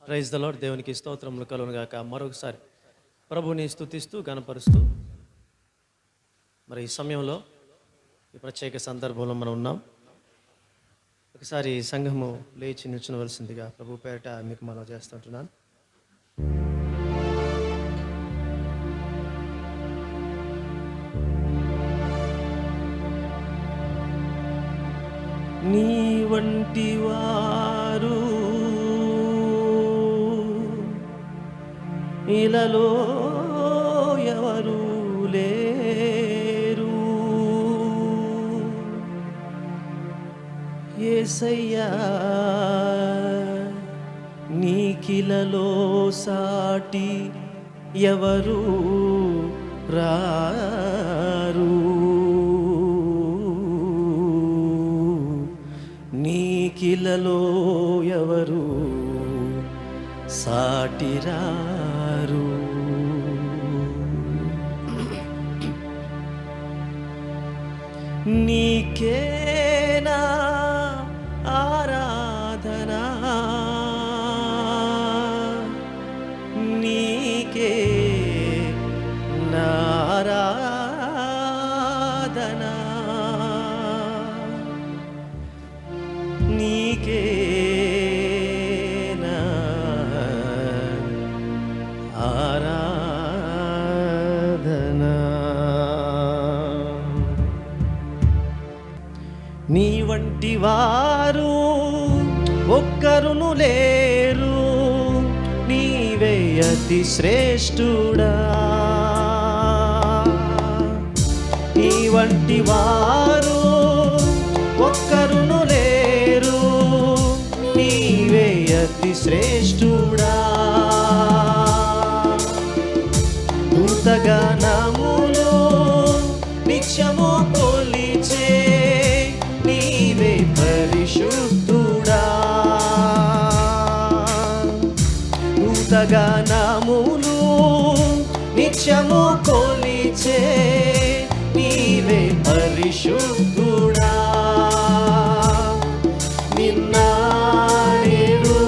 Praise the lord. దేవునికి స్తోత్రములు కలుగును గాక. మరొకసారి ప్రభుని స్తుతిస్తూ గణపరుస్తూ మరి ఈ సమయంలో ఈ ప్రత్యేక సందర్భంలో మనం ఉన్నాం. ఒకసారి సంఘము లేచి నిల్చునవలసిందిగా ప్రభు పేరిట మీకు మనం చేస్తుంటున్నాను. నీ వంటి వారు ఇలలో ఎవరు లేరు, యేసయ్యా నీకిలలో సాటి ఎవరు రారు, నీకిలలో ఎవరు సాటిరారు. నీకేనా ఆరాధనా, నీకే నారాధనా, నీకే నీ వంటి వారు ఒక్కరును లేరు, నీవే అతి శ్రేష్ఠుడా. నీ వంటి వారు ఒక్కరును లేరు, నీవే అతి శ్రేష్ఠుడా. దూతగణములు నిత్యము కొలిచే నీవే పరిశుద్ధుడా. దూతగణములు నిత్యము కొలిచే నీవే పరిశుద్ధుడా. నిన్న నేడు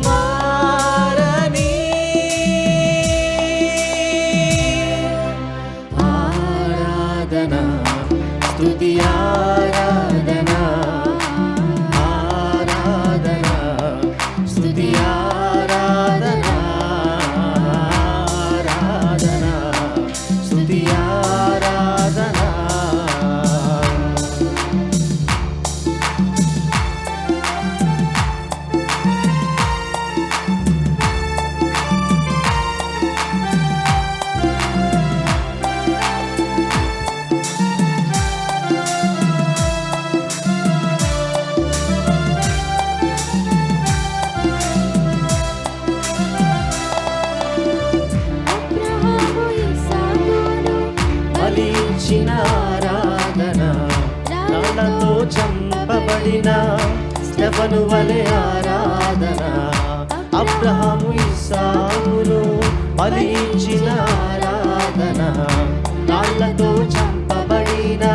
మారని ఆరాధనా స్తుతి ఆరాధనా, ఆరాధనా స్తుతి ఆరాధనా, ఆరాధనా స్తుతి ఆరాధనా. బలిచ్చిన ఆరాధన, రాళ్లతో చంపబడిన స్తెఫను వలె ఆరాధన. అబ్రహాము ఇస్సాకును బలిచ్చిన ఆరాధన, రాళ్లతో చంపబడిన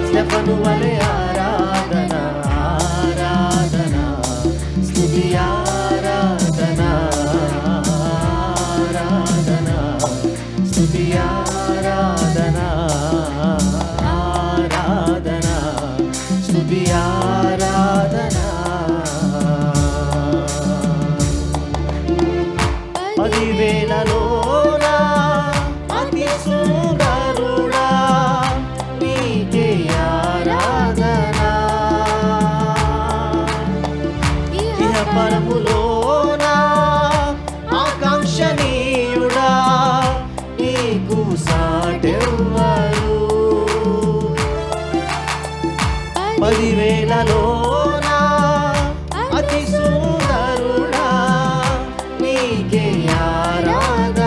స్తెఫను వలె ఆరాధన. ఆరాధన స్తుతి ఆరాధన, ఆరాధన స్తుతి ఆరాధన, ఆరాధన స్తుతి ఆరాధన. పదివేలలోనా అతి సుందరుడా నీకే ఆరాధన. ఇహ పరములోనా ఆకాంక్షణీయుడా నీకు సాటెవ్వరు. పదివేలలోనా అతి సుందరుడా నీకే ఆరాధన.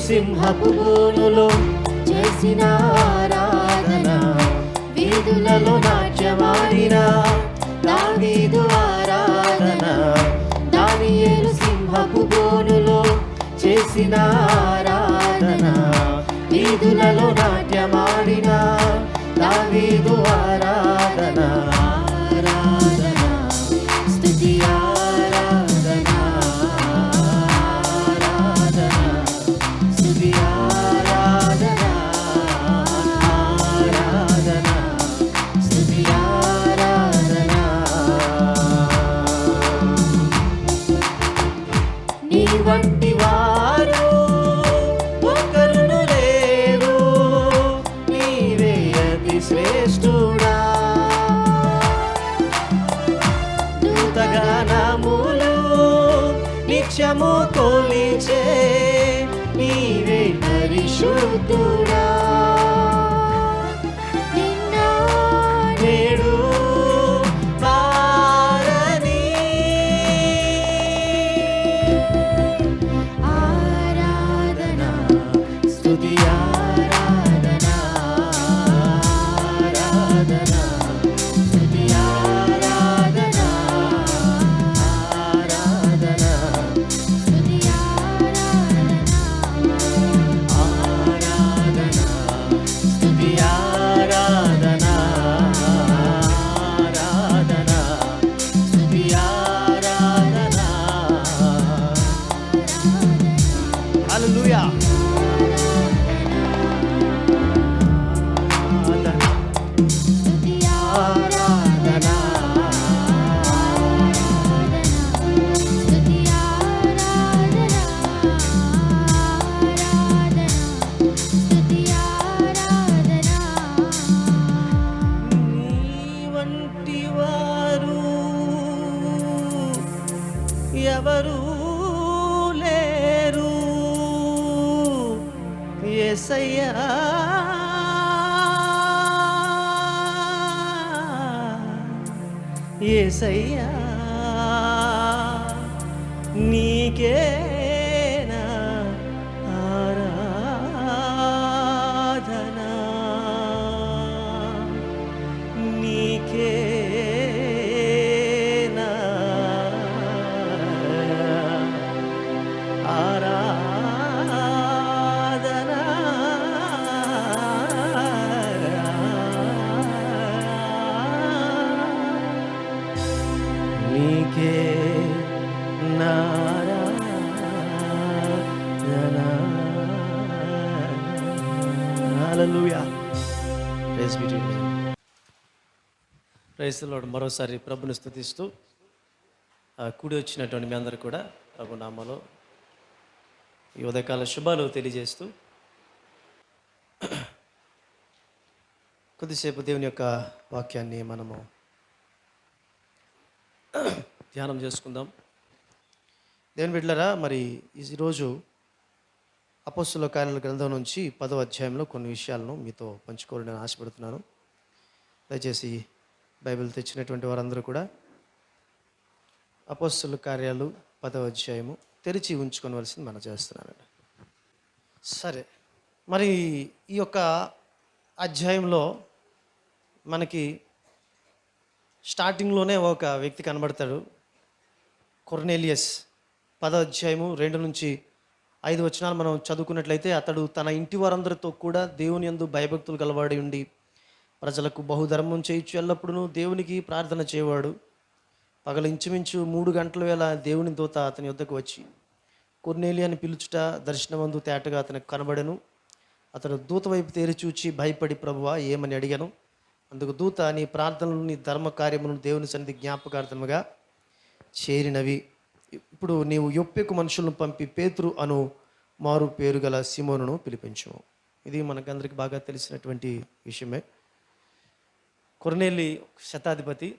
సింహపు బోనులో చేసిన ఆరాధన, వీధులలో నాట్యమాడిన దావీదు ఆరాధన. దానియేలు సింహపు బోనులో చేసిన ఆరాధన, వీధులలో నాట్యమాడిన దావీదు ఆరాధన. ఆరాధన స్తుతి ఆరాధన, ఆరాధన స్తుతి ఆరాధన, ఆరాధన స్తుతి ఆరాధన. నీ వంటి వారు ఒకరును లేరు, నీవే అతి శ్రేష్ఠుడా. దూతగానములు నిత్యము కొలిచే నీవే పరిశుద్ధుడా. నిన్న నేడు మారని ఆరాధన స్తుతి ఆరాధన, ఆరాధన స్తుతి ఆరాధన, ఆరాధన స్తుతి ఆరాధన, ఆరాధన స్తుతి ఆరాధన, ఆరాధన స్తుతి ఆరాధన. హల్లెలూయా. స్తుతి ఆరాధన, స్తుతి ఆరాధన, స్తుతి ఆరాధన. నీ వంటి వారు ఎవరు లేరు యేసయ్యా. యేసయ్యా నీకేనా ఆరాధన, నీకేనా ఆరాధన. నీకే నారాధన. Hallelujah. Praise be to you. Praise the lord. మరోసారి ప్రభుని స్తుతిస్తూ కూడి వచ్చినటువంటి మీ అందరూ కూడా ప్రభు నామములో ఈ ఉదయకాల శుభాలు తెలియజేస్తూ కొద్దిసేపు దేవుని యొక్క వాక్యాన్ని మనము ధ్యానం చేసుకుందాం. దేవుని బిడ్డలారా, మరి ఈరోజు అపోస్తుల కార్యాల గ్రంథం నుంచి 10వ అధ్యాయంలో కొన్ని విషయాలను మీతో పంచుకోవాలని నేను ఆశపడుతున్నాను. దయచేసి బైబిల్ తెచ్చినటువంటి వారందరూ కూడా అపోస్తుల కార్యాలు 10వ అధ్యాయము తెరిచి ఉంచుకోవలసింది మనం చేస్తున్నానండి. సరే, మరి ఈ యొక్క అధ్యాయంలో మనకి స్టార్టింగ్లోనే ఒక వ్యక్తి కనబడతాడు, కొర్నేలియస్. 10వ అధ్యాయము 2 నుంచి 5 వచనాలు మనం చదువుకున్నట్లయితే, అతడు తన ఇంటి వారందరితో కూడా దేవుని యందు భయభక్తులు గలవాడి ఉండి ప్రజలకు బహుధర్మం చేయించు ఎల్లప్పుడూ దేవునికి ప్రార్థన చేయవాడు. పగలు ఇంచుమించు 3 గంటల వేళ దేవుని దూత అతని యొద్దకు వచ్చి కొర్నేలి అని పిలుచుట దర్శనమందు తేటగా అతనికి కనబడెను. అతడు దూత వైపు తేరి చూచి భయపడి, ప్రభువా ఏమని అడిగాను. అందుకు దూత, నీ ప్రార్థనలు నీ ధర్మ కార్యములను దేవుని సన్నిధి జ్ఞాపకార్థముగా చేరినవి. ఇప్పుడు నీవు యొప్పెకు మనుషులను పంపి పేతురు అను మారు పేరు గల సీమోనును పిలిపించుము. ఇది మనకందరికి బాగా తెలిసినటువంటి విషయమే. కొర్నేలి శతాధిపతి,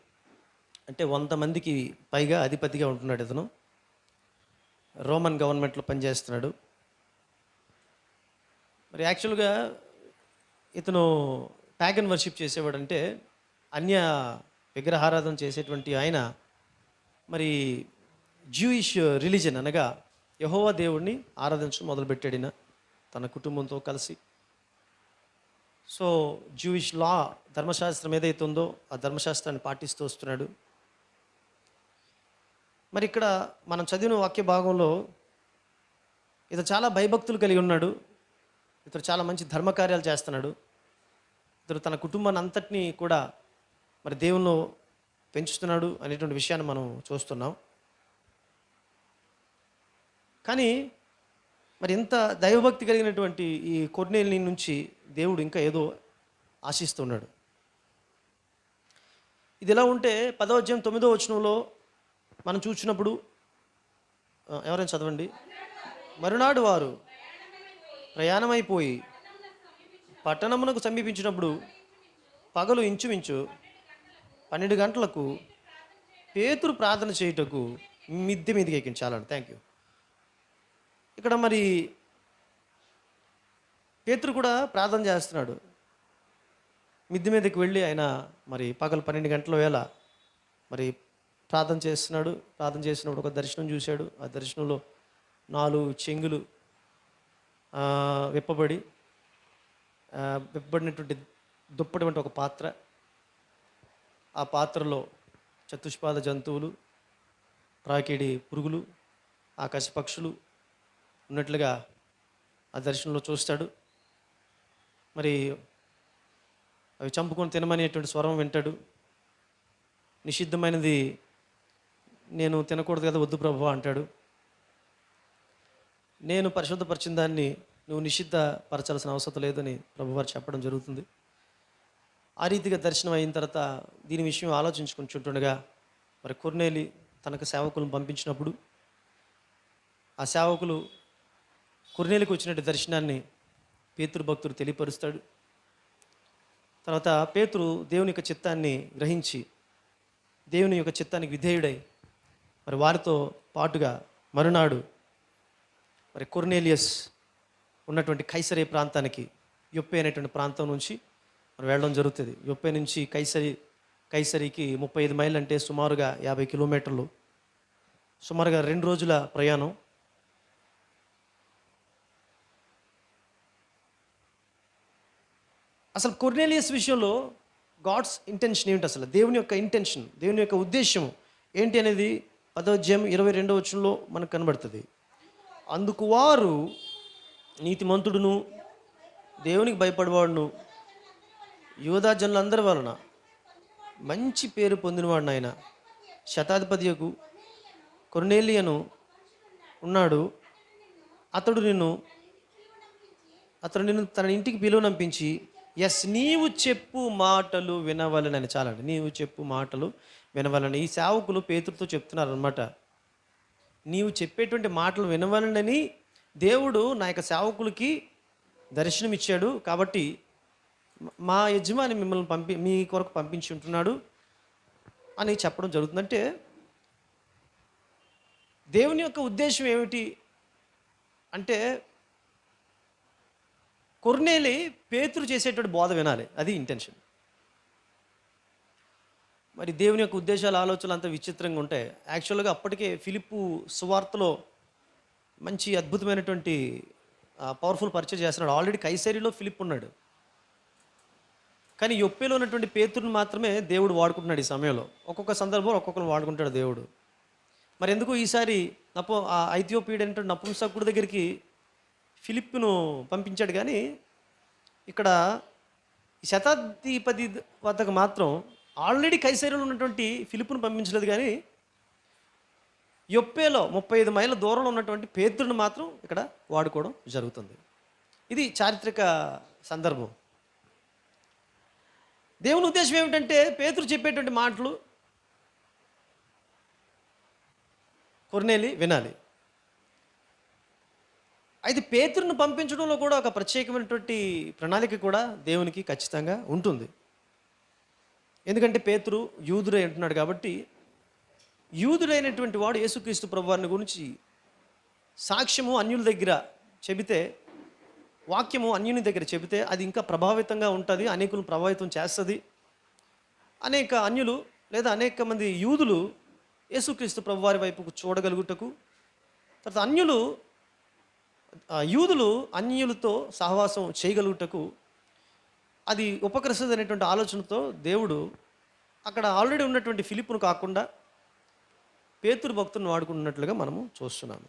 అంటే 100 మందికి పైగా అధిపతిగా ఉంటున్నాడు. ఇతను రోమన్ గవర్నమెంట్లో పనిచేస్తున్నాడు. మరి యాక్చువల్గా ఇతను ప్యాగన్ వర్షిప్ చేసేవాడు. అంటే అన్య విగ్రహారాధన చేసేటువంటి ఆయన మరి జూయిష్ రిలీజన్ అనగా యెహోవా దేవుడిని ఆరాధించడం మొదలుపెట్టాడిన. తన కుటుంబంతో కలిసి. సో జూయిష్ లా, ధర్మశాస్త్రం ఏదైతే ఉందో ఆ ధర్మశాస్త్రాన్ని పాటిస్తూ వస్తున్నాడు. మరి ఇక్కడ మనం చదివిన వాక్య భాగంలో ఇతను చాలా భయభక్తులు కలిగి ఉన్నాడు. ఇతడు చాలా మంచి ధర్మకార్యాలు చేస్తున్నాడు. ఇతడు తన కుటుంబాన్ని అంతటినీ కూడా మరి దేవునిలో పెంచుతున్నాడు అనేటువంటి విషయాన్ని మనం చూస్తున్నాం. కానీ మరి ఇంత దైవభక్తి కలిగినటువంటి ఈ కొర్నేలి నుంచి దేవుడు ఇంకా ఏదో ఆశిస్తున్నాడు. ఇది ఎలా ఉంటే 10వ అధ్యాయం 9వ వచనంలో మనం చూసినప్పుడు, ఎవరైనా చదవండి. మరునాడు వారు ప్రయాణమైపోయి పట్టణమునకు సమీపించినప్పుడు పగలు ఇంచుమించు 12 గంటలకు పేతురు ప్రార్థన చేయుటకు మిద్దె మీదకి ఎక్కించాలండి. Thank you. ఇక్కడ మరి పేతురు కూడా ప్రార్థన చేస్తున్నాడు. మిద్దె మీదకి వెళ్ళి ఆయన మరి పగలు 12 గంటల వేళ మరి ప్రార్థన చేస్తున్నాడు. ప్రార్థన చేసినప్పుడు ఒక దర్శనం చూశాడు. ఆ దర్శనంలో 4 చెంగులు విప్పబడినటువంటి దుప్పటి వంటి ఒక పాత్ర, ఆ పాత్రలో చతుష్పాద జంతువులు, ప్రాకిడి పురుగులు, ఆకాశ పక్షులు ఉన్నట్లుగా ఆ దర్శనంలో చూస్తాడు. మరి అవి చంపుకొని తినమనేటువంటి స్వరం వింటాడు. నిషిద్ధమైనది నేను తినకూడదు కదా, వద్దు ప్రభువా అంటాడు. నేను పరిశుద్ధపరిచిన దాన్ని నువ్వు నిషిద్ధపరచాల్సిన అవసరం లేదని ప్రభువారు చెప్పడం జరుగుతుంది. ఆ రీతిగా దర్శనం అయిన తర్వాత దీని విషయం ఆలోచించుకుంటుండగా మరి కొర్నేలి తనకు సేవకులను పంపించినప్పుడు ఆ సేవకులు కొర్నేలికి వచ్చినట్టు దర్శనాన్ని పేతురు భక్తుడు తెలియపరుస్తాడు. తర్వాత పేతురు దేవుని యొక్క చిత్తాన్ని గ్రహించి దేవుని యొక్క చిత్తానికి విధేయుడై మరి వారితో పాటుగా మరునాడు మరి కొర్నేలియస్ ఉన్నటువంటి కైసరే ప్రాంతానికి, యొప్పే అనేటువంటి ప్రాంతం నుంచి మరి వెళ్ళడం జరుగుతుంది. యొప్పే నుంచి కైసరికి 35 మైళ్ళు, అంటే సుమారుగా 50 కిలోమీటర్లు, సుమారుగా 2 రోజుల ప్రయాణం. అసలు కొర్నేలియస్ విషయంలో గాడ్స్ ఇంటెన్షన్ ఏమిటి, అసలు దేవుని యొక్క ఇంటెన్షన్, దేవుని యొక్క ఉద్దేశం ఏంటి అనేది 10వ అధ్యాయం 22వ వచనంలో మనకు కనబడుతుంది. అందుకు వారు నీతిమంతుడును దేవునికి భయపడేవాడును యూదా జనులందరి వలన మంచి పేరు పొందినవాడు ఆయన శతాధిపతియకు కొర్నేలియను ఉన్నాడు. అతడు నిన్ను తన ఇంటికి పిలువనంపించి నీవు చెప్పు మాటలు వినవలనని. చాలండి, నీవు చెప్పు మాటలు వినవలని ఈ సేవకులు పేతురుతో చెప్తున్నారు అనమాట. నీవు చెప్పేటువంటి మాటలు వినవలనని దేవుడు నా యొక్క సేవకులకి దర్శనం ఇచ్చాడు, కాబట్టి మా యజమాని మిమ్మల్ని మీ కొరకు పంపించి ఉంటున్నాడు అని చెప్పడం జరుగుతుందంటే దేవుని యొక్క ఉద్దేశం ఏమిటి అంటే కొర్నేలి పేతురు చేసేటువంటి బోధ వినాలి, అది ఇంటెన్షన్. మరి దేవుని యొక్క ఉద్దేశాలు, ఆలోచనలు అంత విచిత్రంగా ఉంటాయి. యాక్చువల్గా అప్పటికే ఫిలిప్పు సువార్తలో మంచి అద్భుతమైనటువంటి పవర్ఫుల్ పరిచయం చేస్తున్నాడు. ఆల్రెడీ కైసరీలో ఫిలిప్ ఉన్నాడు, కానీ యొప్పేలో ఉన్నటువంటి పేతురుని మాత్రమే దేవుడు వాడుకుంటున్నాడు. ఈ సమయంలో ఒక్కొక్క సందర్భంలో ఒక్కొక్కరు వాడుకుంటాడు దేవుడు. మరి ఎందుకు ఈసారి ఐథియోపియుడు అనేటువంటి నపుంసకుడి దగ్గరికి ఫిలిప్పును పంపించాడు, కానీ ఇక్కడ శతాధిపతి వద్దకు మాత్రం ఆల్రెడీ కైసరీలో ఉన్నటువంటి ఫిలిప్పును పంపించలేదు, కానీ యొప్పేలో 35 మైళ్ళ దూరంలో ఉన్నటువంటి పేతురుని మాత్రం ఇక్కడ వాడుకోవడం జరుగుతుంది. ఇది చారిత్రక సందర్భం. దేవుని ఉద్దేశం ఏమిటంటే పేతురు చెప్పేటువంటి మాటలు కొర్నేలి వినాలి. అయితే పేతురును పంపించడంలో కూడా ఒక ప్రత్యేకమైనటువంటి ప్రణాళిక కూడా దేవునికి ఖచ్చితంగా ఉంటుంది. ఎందుకంటే పేతురు యూదుడై అంటున్నాడు కాబట్టి, యూదుడైనటువంటి వాడు యేసుక్రీస్తు ప్రభువారిని గురించి సాక్ష్యము అన్యుల దగ్గర చెబితే, వాక్యము అన్యుని దగ్గర చెబితే అది ఇంకా ప్రభావితంగా ఉంటుంది, అనేకులను ప్రభావితం చేస్తుంది. అనేక అన్యులు లేదా అనేక మంది యూదులు యేసుక్రీస్తు ప్రభువారి వైపుకు చూడగలుగుటకు, తర్వాత అన్యులు యూదులు అన్యులతో సహవాసం చేయగలుగుటకు అది ఉపకరిస్తుంది అనేటువంటి ఆలోచనతో దేవుడు అక్కడ ఆల్రెడీ ఉన్నటువంటి ఫిలిప్పును కాకుండా పేతురు భక్తులను వాడుకుంటున్నట్లుగా మనము చూస్తున్నాము.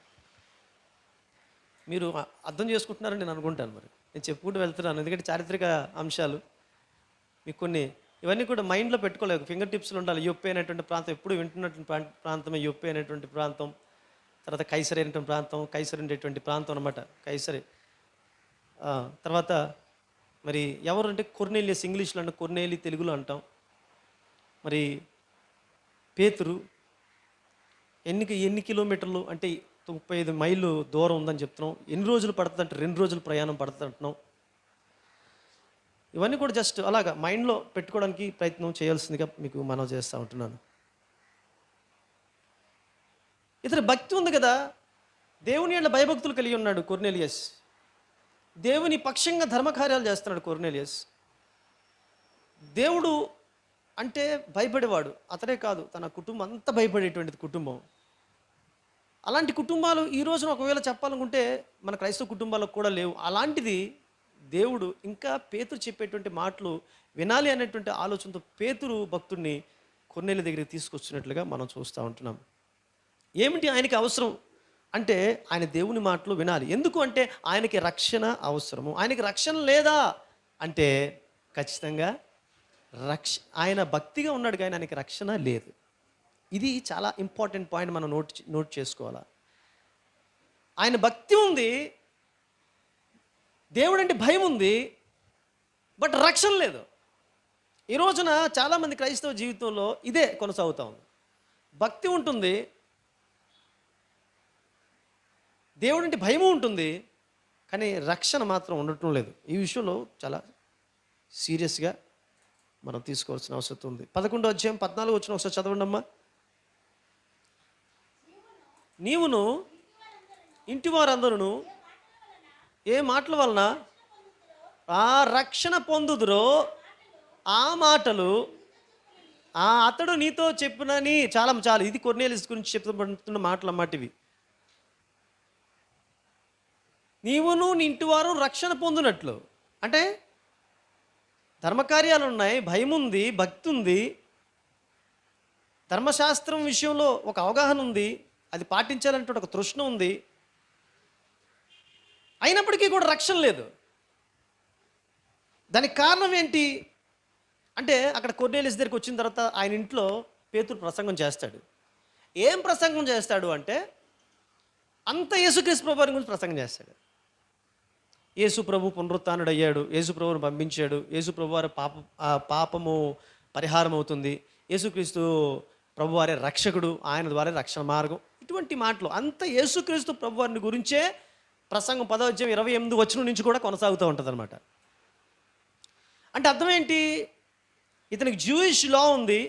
మీరు అర్థం చేసుకుంటున్నారని నేను అనుకుంటాను. మరి నేను చెప్పుకుంటూ వెళ్తున్నాను, ఎందుకంటే చారిత్రక అంశాలు మీకు కొన్ని ఇవన్నీ కూడా మైండ్లో పెట్టుకోలేదు, ఫింగర్ టిప్స్లో ఉండాలి. యొప్పే అనేటువంటి ప్రాంతం ఎప్పుడు వింటున్నటువంటి ప్రాంతమే యొప్పే అనేటువంటి ప్రాంతం. తర్వాత కైసరి అనేటువంటి ప్రాంతం, కైసరి ఉండేటువంటి ప్రాంతం అనమాట కైసరి. తర్వాత మరి ఎవరు అంటే కొర్నేలియస్, ఇంగ్లీష్లో అంటే కొర్నేలి, తెలుగులో అంటాం. మరి పేతురు ఎన్ని కిలోమీటర్లు అంటే 35 మైళ్ళు దూరం ఉందని చెప్తున్నాం. ఎన్ని రోజులు పడుతుంది అంటే 2 రోజులు ప్రయాణం పడుతుంది అంటున్నాం. ఇవన్నీ కూడా జస్ట్ అలాగా మైండ్లో పెట్టుకోవడానికి ప్రయత్నం చేయాల్సిందిగా మీకు మనవి చేస్తూ ఉంటున్నాను. ఇతని భక్తి ఉంది కదా, దేవుని యందు భయభక్తులు కలిగి ఉన్నాడు కొర్నేలియస్. దేవుని పక్షంగా ధర్మకార్యాలు చేస్తున్నాడు కొర్నేలియస్. దేవుడు అంటే భయపడేవాడు. అతడే కాదు, తన కుటుంబం అంతా భయపడేటువంటిది కుటుంబం. అలాంటి కుటుంబాలు ఈ రోజున ఒకవేళ చెప్పాలనుకుంటే మన క్రైస్తవ కుటుంబాలకు కూడా లేవు. అలాంటిది దేవుడు ఇంకా పేతురు చెప్పేటువంటి మాటలు వినాలి అనేటువంటి ఆలోచనతో పేతురు భక్తుడిని కొర్నేలి దగ్గరికి తీసుకొచ్చినట్లుగా మనం చూస్తూ ఉంటున్నాం. ఏమిటి ఆయనకి అవసరం అంటే ఆయన దేవుని మాటలు వినాలి. ఎందుకు అంటే ఆయనకి రక్షణ అవసరము. ఆయనకి రక్షణ లేదా అంటే ఖచ్చితంగా ఆయన భక్తిగా ఉన్నాడు కానీ ఆయనకి రక్షణ లేదు. ఇది చాలా ఇంపార్టెంట్ పాయింట్ మనం నోట్ చేసుకోవాలా. ఆయన భక్తి ఉంది, దేవుడు అంటే భయం ఉంది, బట్ రక్షణ లేదు. ఈ రోజున చాలామంది క్రైస్తవ జీవితంలో ఇదే కొనసాగుతూ ఉంది. భక్తి ఉంటుంది, దేవుడు అంటే భయము ఉంటుంది, కానీ రక్షణ మాత్రం ఉండటం లేదు. ఈ విషయంలో చాలా సీరియస్గా మనం తీసుకోవాల్సిన అవసరం ఉంది. 11వ అధ్యాయం 14 వచ్చిన ఒకసారి చదవండి అమ్మా. నీవును ఇంటి వారందరూ ఏ మాటల వలన ఆ రక్షణ పొందుదురో ఆ మాటలు అతడు నీతో చెప్పునని. చాలా ఇది కొర్నేలియస్ గురించి చెప్తున్న మాటలు అన్నమాట ఇవి. నీవును నీ ఇంటి వారు రక్షణ పొందినట్లు అంటే ధర్మకార్యాలు ఉన్నాయి, భయం ఉంది, భక్తి ఉంది, ధర్మశాస్త్రం విషయంలో ఒక అవగాహన ఉంది, అది పాటించాలంటే ఒక తృష్ణ ఉంది. అయినప్పటికీ కూడా రక్షణ లేదు. దానికి కారణం ఏంటి అంటే అక్కడ కొర్నేలియస్ దగ్గరికి వచ్చిన తర్వాత ఆయన ఇంట్లో పేతురు ప్రసంగం చేస్తాడు. ఏం ప్రసంగం చేస్తాడు అంటే అంత యేసుక్రీస్తు ప్రభు గురించి ప్రసంగం చేస్తాడు. యేసు ప్రభు పునరుత్థానుడు అయ్యాడు, యేసు ప్రభువును పంపించాడు, యేసు ప్రభు వారి పాపము పరిహారం అవుతుంది, యేసుక్రీస్తు ప్రభు వారి రక్షకుడు, ఆయన ద్వారా రక్షణ మార్గం, ఇటువంటి మాటలు అంత యేసుక్రీస్తు ప్రభు వారిని గురించే ప్రసంగం 10వ అధ్యాయం 28 వచనం నుంచి కూడా కొనసాగుతూ ఉంటుంది అనమాట. అంటే అర్థం ఏంటి, ఇతనికి జూయిష్ లా ఉంది,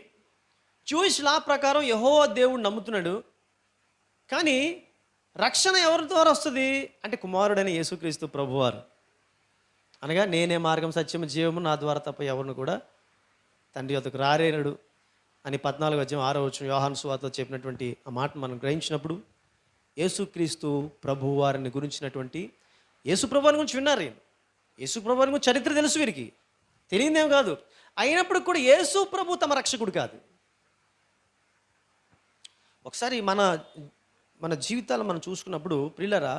జూయిష్ లా ప్రకారం యెహోవా దేవుడు నమ్ముతున్నాడు, కానీ రక్షణ ఎవరి ద్వారా వస్తుంది అంటే కుమారుడైన యేసుక్రీస్తు ప్రభువారు. అనగా నేనే మార్గం సత్యము జీవము, నా ద్వారా తప్ప ఎవరిని కూడా తండ్రి యొద్దకు రారేనడు అని 14వ అధ్యాయం 6వ వచనం యోహాను సువార్తలో చెప్పినటువంటి ఆ మాట మనం గ్రహించినప్పుడు యేసుక్రీస్తు ప్రభువారిని గురించినటువంటి యేసు ప్రభువారి గురించి విన్నారు. యేసు ప్రభువారి గురించి చరిత్ర తెలుసు, వీరికి తెలియదేం కాదు. అయినప్పుడు కూడా యేసు ప్రభు తమ రక్షకుడు కాదు. ఒకసారి మన జీవితాలు మనం చూసుకున్నప్పుడు ప్రియులరా,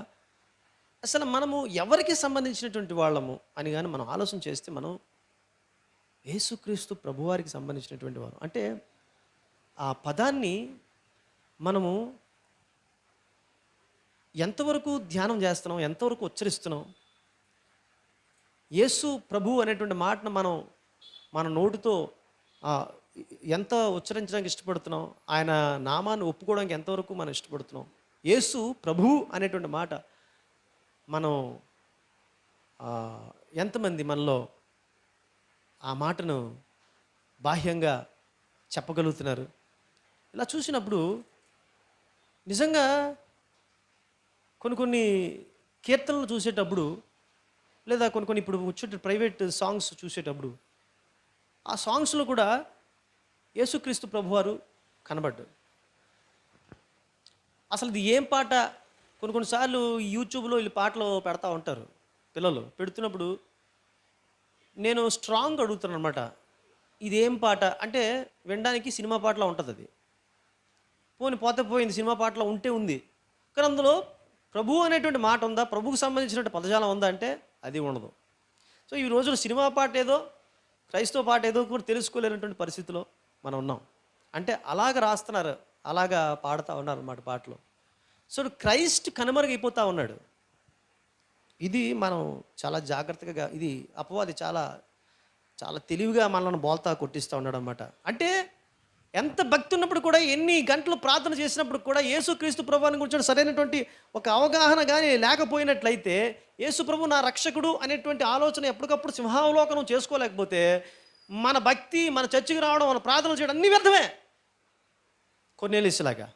అసలు మనము ఎవరికి సంబంధించినటువంటి వాళ్ళము అని కానీ మనం ఆలోచన చేస్తే మనం యేసుక్రీస్తు ప్రభువారికి సంబంధించినటువంటి వారు. అంటే ఆ పదాన్ని మనము ఎంతవరకు ధ్యానం చేస్తున్నాం, ఎంతవరకు ఉచ్చరిస్తున్నాం. యేసు ప్రభు అనేటువంటి మాటను మన నోటితో ఎంత ఉచ్చరించడానికి ఇష్టపడుతున్నాం, ఆయన నామాన్ని ఒప్పుకోవడానికి ఎంతవరకు మనం ఇష్టపడుతున్నాం. యేసు ప్రభు అనేటువంటి మాట మనం ఎంతమంది మనలో ఆ మాటను బాహ్యంగా చెప్పగలుగుతున్నారు. ఇలా చూసినప్పుడు నిజంగా కొన్ని కీర్తనలు చూసేటప్పుడు లేదా కొన్ని ఇప్పుడు వచ్చే ప్రైవేట్ సాంగ్స్ చూసేటప్పుడు ఆ సాంగ్స్లో కూడా యేసుక్రీస్తు ప్రభువారు కనబడ్డారు. అసలు ఇది ఏం పాట కొన్ని కొన్నిసార్లు యూట్యూబ్లో వీళ్ళు పాటలు పెడతా ఉంటారు. పిల్లలు పెడుతున్నప్పుడు నేను స్ట్రాంగ్ అడుగుతాను అనమాట. ఇదేం పాట అంటే వినడానికి సినిమా పాటలా ఉంటుంది అది. పోనీ పోతే పోయింది, సినిమా పాటలో ఉంటే ఉంది. కానీ అందులో ప్రభు అనేటువంటి మాట ఉందా, ప్రభువుకు సంబంధించినటువంటి పదజాలం ఉందా అంటే అది ఉండదు. సో ఈ రోజున సినిమా పాట ఏదో, క్రైస్తవ పాట ఏదో కూడా తెలుసుకోలేనటువంటి పరిస్థితిలో మనం ఉన్నాం. అంటే అలాగ రాస్తున్నారు, అలాగా పాడుతూ ఉన్నారు అన్నమాట పాటలు. సో క్రైస్ట్ కనుమరుగైపోతూ ఉన్నాడు. ఇది మనం చాలా జాగ్రత్తగా, ఇది అపవాది చాలా చాలా తెలివిగా మనల్ని బోల్తా కొట్టిస్తూ ఉన్నాడు అనమాట. అంటే ఎంత భక్తి ఉన్నప్పుడు కూడా, ఎన్ని గంటలు ప్రార్థన చేసినప్పుడు కూడా యేసుక్రీస్తు ప్రభువుని గురించి సరైనటువంటి ఒక అవగాహన కానీ లేకపోయినట్లయితే, యేసు ప్రభు నా రక్షకుడు అనేటువంటి ఆలోచన ఎప్పటికప్పుడు సింహావలోకనం చేసుకోలేకపోతే, మన భక్తి, మన చర్చికి రావడం, మన ప్రార్థనలు చేయడం అన్నీ వ్యర్థమే. కొర్నేలియులాగా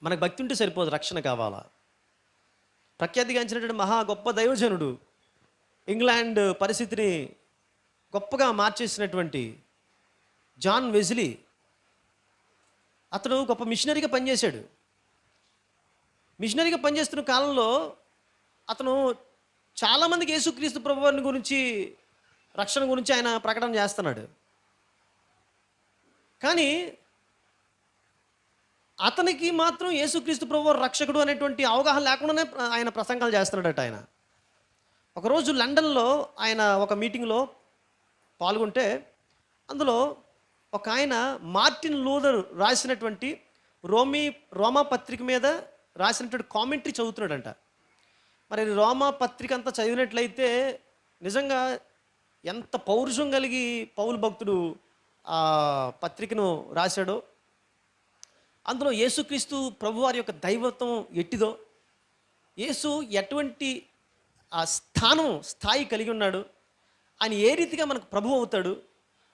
మనకు భక్తి ఉంటే సరిపోదు, రక్షణ కావాలా. ప్రఖ్యాతిగాంచినటువంటి మహా గొప్ప దైవజనుడు, ఇంగ్లాండ్ పరిస్థితిని గొప్పగా మార్చేసినటువంటి జాన్ వెజ్లీ, అతడు గొప్ప మిషనరీగా పనిచేశాడు. మిషనరీగా పనిచేస్తున్న కాలంలో అతను చాలామందికి యేసుక్రీస్తు ప్రభువారిని గురించి, రక్షణ గురించి ఆయన ప్రకటన చేస్తున్నాడు. కానీ అతనికి మాత్రం యేసుక్రీస్తు ప్రభువారు రక్షకుడు అనేటువంటి అవగాహన లేకుండానే ఆయన ప్రసంగాలు చేస్తున్నాడట. ఆయన ఒకరోజు లండన్లో ఆయన ఒక మీటింగ్లో పాల్గొంటే, అందులో ఒక ఆయన మార్టిన్ లూథర్ రాసినటువంటి రోమా పత్రిక మీద రాసినటువంటి కామెంటరీ చదువుతున్నాడంట. మరి రోమా పత్రిక అంతా చదివినట్లయితే నిజంగా ఎంత పౌరుషం కలిగి పౌలు భక్తుడు ఆ పత్రికను రాశాడో, అందులో యేసుక్రీస్తు ప్రభువారి యొక్క దైవత్వం ఎట్టిదో, యేసు ఎటువంటి ఆ స్థాయి కలిగి ఉన్నాడు, ఆయన ఏ రీతిగా మనకు ప్రభువు అవుతాడు,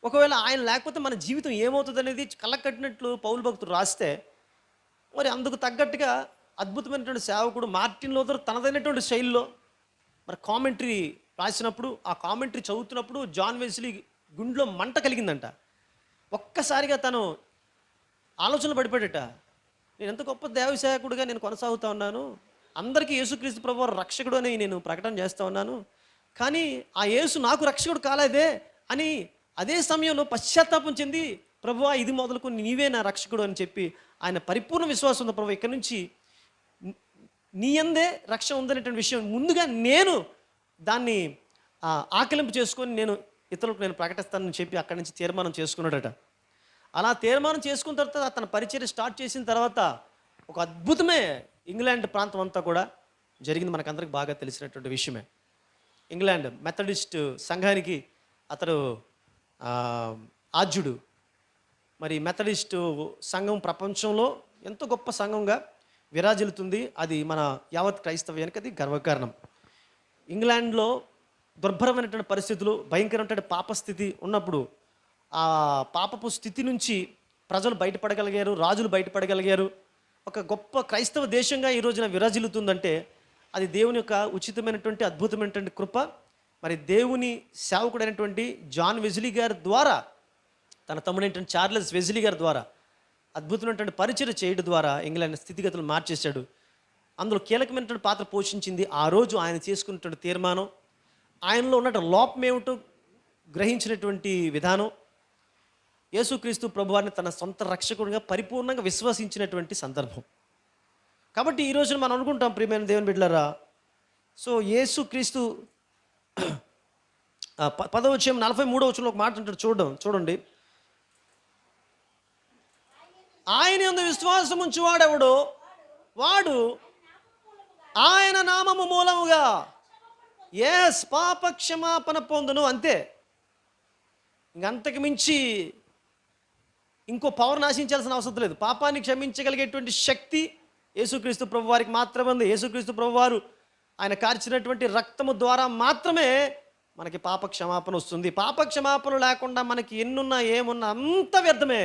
ఒకవేళ ఆయన లేకపోతే మన జీవితం ఏమవుతుంది అనేది కళ్ళకట్టినట్లు పౌలు భక్తుడు రాస్తే, మరి అందుకు తగ్గట్టుగా అద్భుతమైనటువంటి సేవకుడు మార్టిన్ లూథర్ తనదైనటువంటి శైలిలో మరి కామెంటరీ రాసినప్పుడు, ఆ కామెంటరీ చదువుతున్నప్పుడు జాన్ వెస్లీ గుండెలో మంట కలిగిందంట. ఒక్కసారిగా తను ఆలోచనలు పడిపోయాడట. నేను ఎంత గొప్ప దేవసేవకుడిగా నేను కొనసాగుతూ ఉన్నాను, అందరికీ యేసుక్రీస్తు ప్రభువారు రక్షకుడు అని నేను ప్రకటన చేస్తూ ఉన్నాను, కానీ ఆ యేసు నాకు రక్షకుడు కాలేదే అని అదే సమయంలో పశ్చాత్తాపం చెంది, ప్రభువా ఇది మొదలుకొని నీవే నా రక్షకుడు అని చెప్పి ఆయన పరిపూర్ణ విశ్వాసం ఉంది, ప్రభు ఇక్కడి నుంచి నీ అందే రక్షణ ఉందనేటువంటి విషయం ముందుగా నేను దాన్ని ఆకలింపు చేసుకొని నేను ఇతరులకు నేను ప్రకటిస్తానని చెప్పి అక్కడి నుంచి తీర్మానం చేసుకున్నాడట. అలా తీర్మానం చేసుకున్న తర్వాత తన పరిచర్య స్టార్ట్ చేసిన తర్వాత ఒక అద్భుతమే ఇంగ్లాండ్ ప్రాంతం అంతా కూడా జరిగింది. మనకందరికి బాగా తెలిసినటువంటి విషయమే. ఇంగ్లాండ్ మెథడిస్ట్ సంఘానికి అతడు ఆద్యుడు. మరి మెథడిస్టు సంఘం ప్రపంచంలో ఎంతో గొప్ప సంఘంగా విరాజిల్లుతుంది. అది మన యావత్ క్రైస్తవ్యానికి అది గర్వకారణం. ఇంగ్లాండ్లో దుర్భరమైనటువంటి పరిస్థితులు, భయంకరమైనటువంటి పాపస్థితి ఉన్నప్పుడు ఆ పాపపు స్థితి నుంచి ప్రజలు బయటపడగలిగారు, రాజులు బయటపడగలిగారు. ఒక గొప్ప క్రైస్తవ దేశంగా ఈ రోజున విరాజిల్లుతుందంటే అది దేవుని యొక్క ఉచితమైనటువంటి అద్భుతమైనటువంటి కృప. మరి దేవుని సేవకుడైనటువంటి జాన్ వెస్లీ గారి ద్వారా, తన తమ్ముడైనటువంటి చార్లెస్ వెస్లీ గారి ద్వారా అద్భుతమైనటువంటి పరిచయం చేయడం ద్వారా ఇంగ్లాండ్ స్థితిగతులు మార్చేశాడు. అందులో కీలకమైనటువంటి పాత్ర పోషించింది ఆ రోజు ఆయన చేసుకున్నటువంటి తీర్మానం, ఆయనలో ఉన్నటువంటి లోపం ఏమిటో గ్రహించినటువంటి విధానం, యేసుక్రీస్తు ప్రభువారిని తన సొంత రక్షకుడిగా పరిపూర్ణంగా విశ్వసించినటువంటి సందర్భం. కాబట్టి ఈ రోజున మనం అనుకుంటాం, ప్రియమైన దేవుని బిడ్డలారా, సో యేసుక్రీస్తు 10వ అధ్యాయం 43వ వచనంలో ఒక మాట అంటాడు, చూడండి. ఆయన యందు విశ్వాసం ఉంచువాడెవడో వాడు ఆయన నామము మూలముగా పాప క్షమాపణ పొందును. అంతే, ఇంకంతకు మించి ఇంకో పవర్ నాశించాల్సిన అవసరం లేదు. పాపాన్ని క్షమించగలిగేటువంటి శక్తి యేసుక్రీస్తు ప్రభువారికి మాత్రమే ఉంది. యేసుక్రీస్తు ప్రభువారు ఆయన కార్చినటువంటి రక్తము ద్వారా మాత్రమే మనకి పాప క్షమాపణ వస్తుంది. పాప క్షమాపణ లేకుండా మనకి ఎన్నున్నా ఏమున్నా అంత వ్యర్థమే.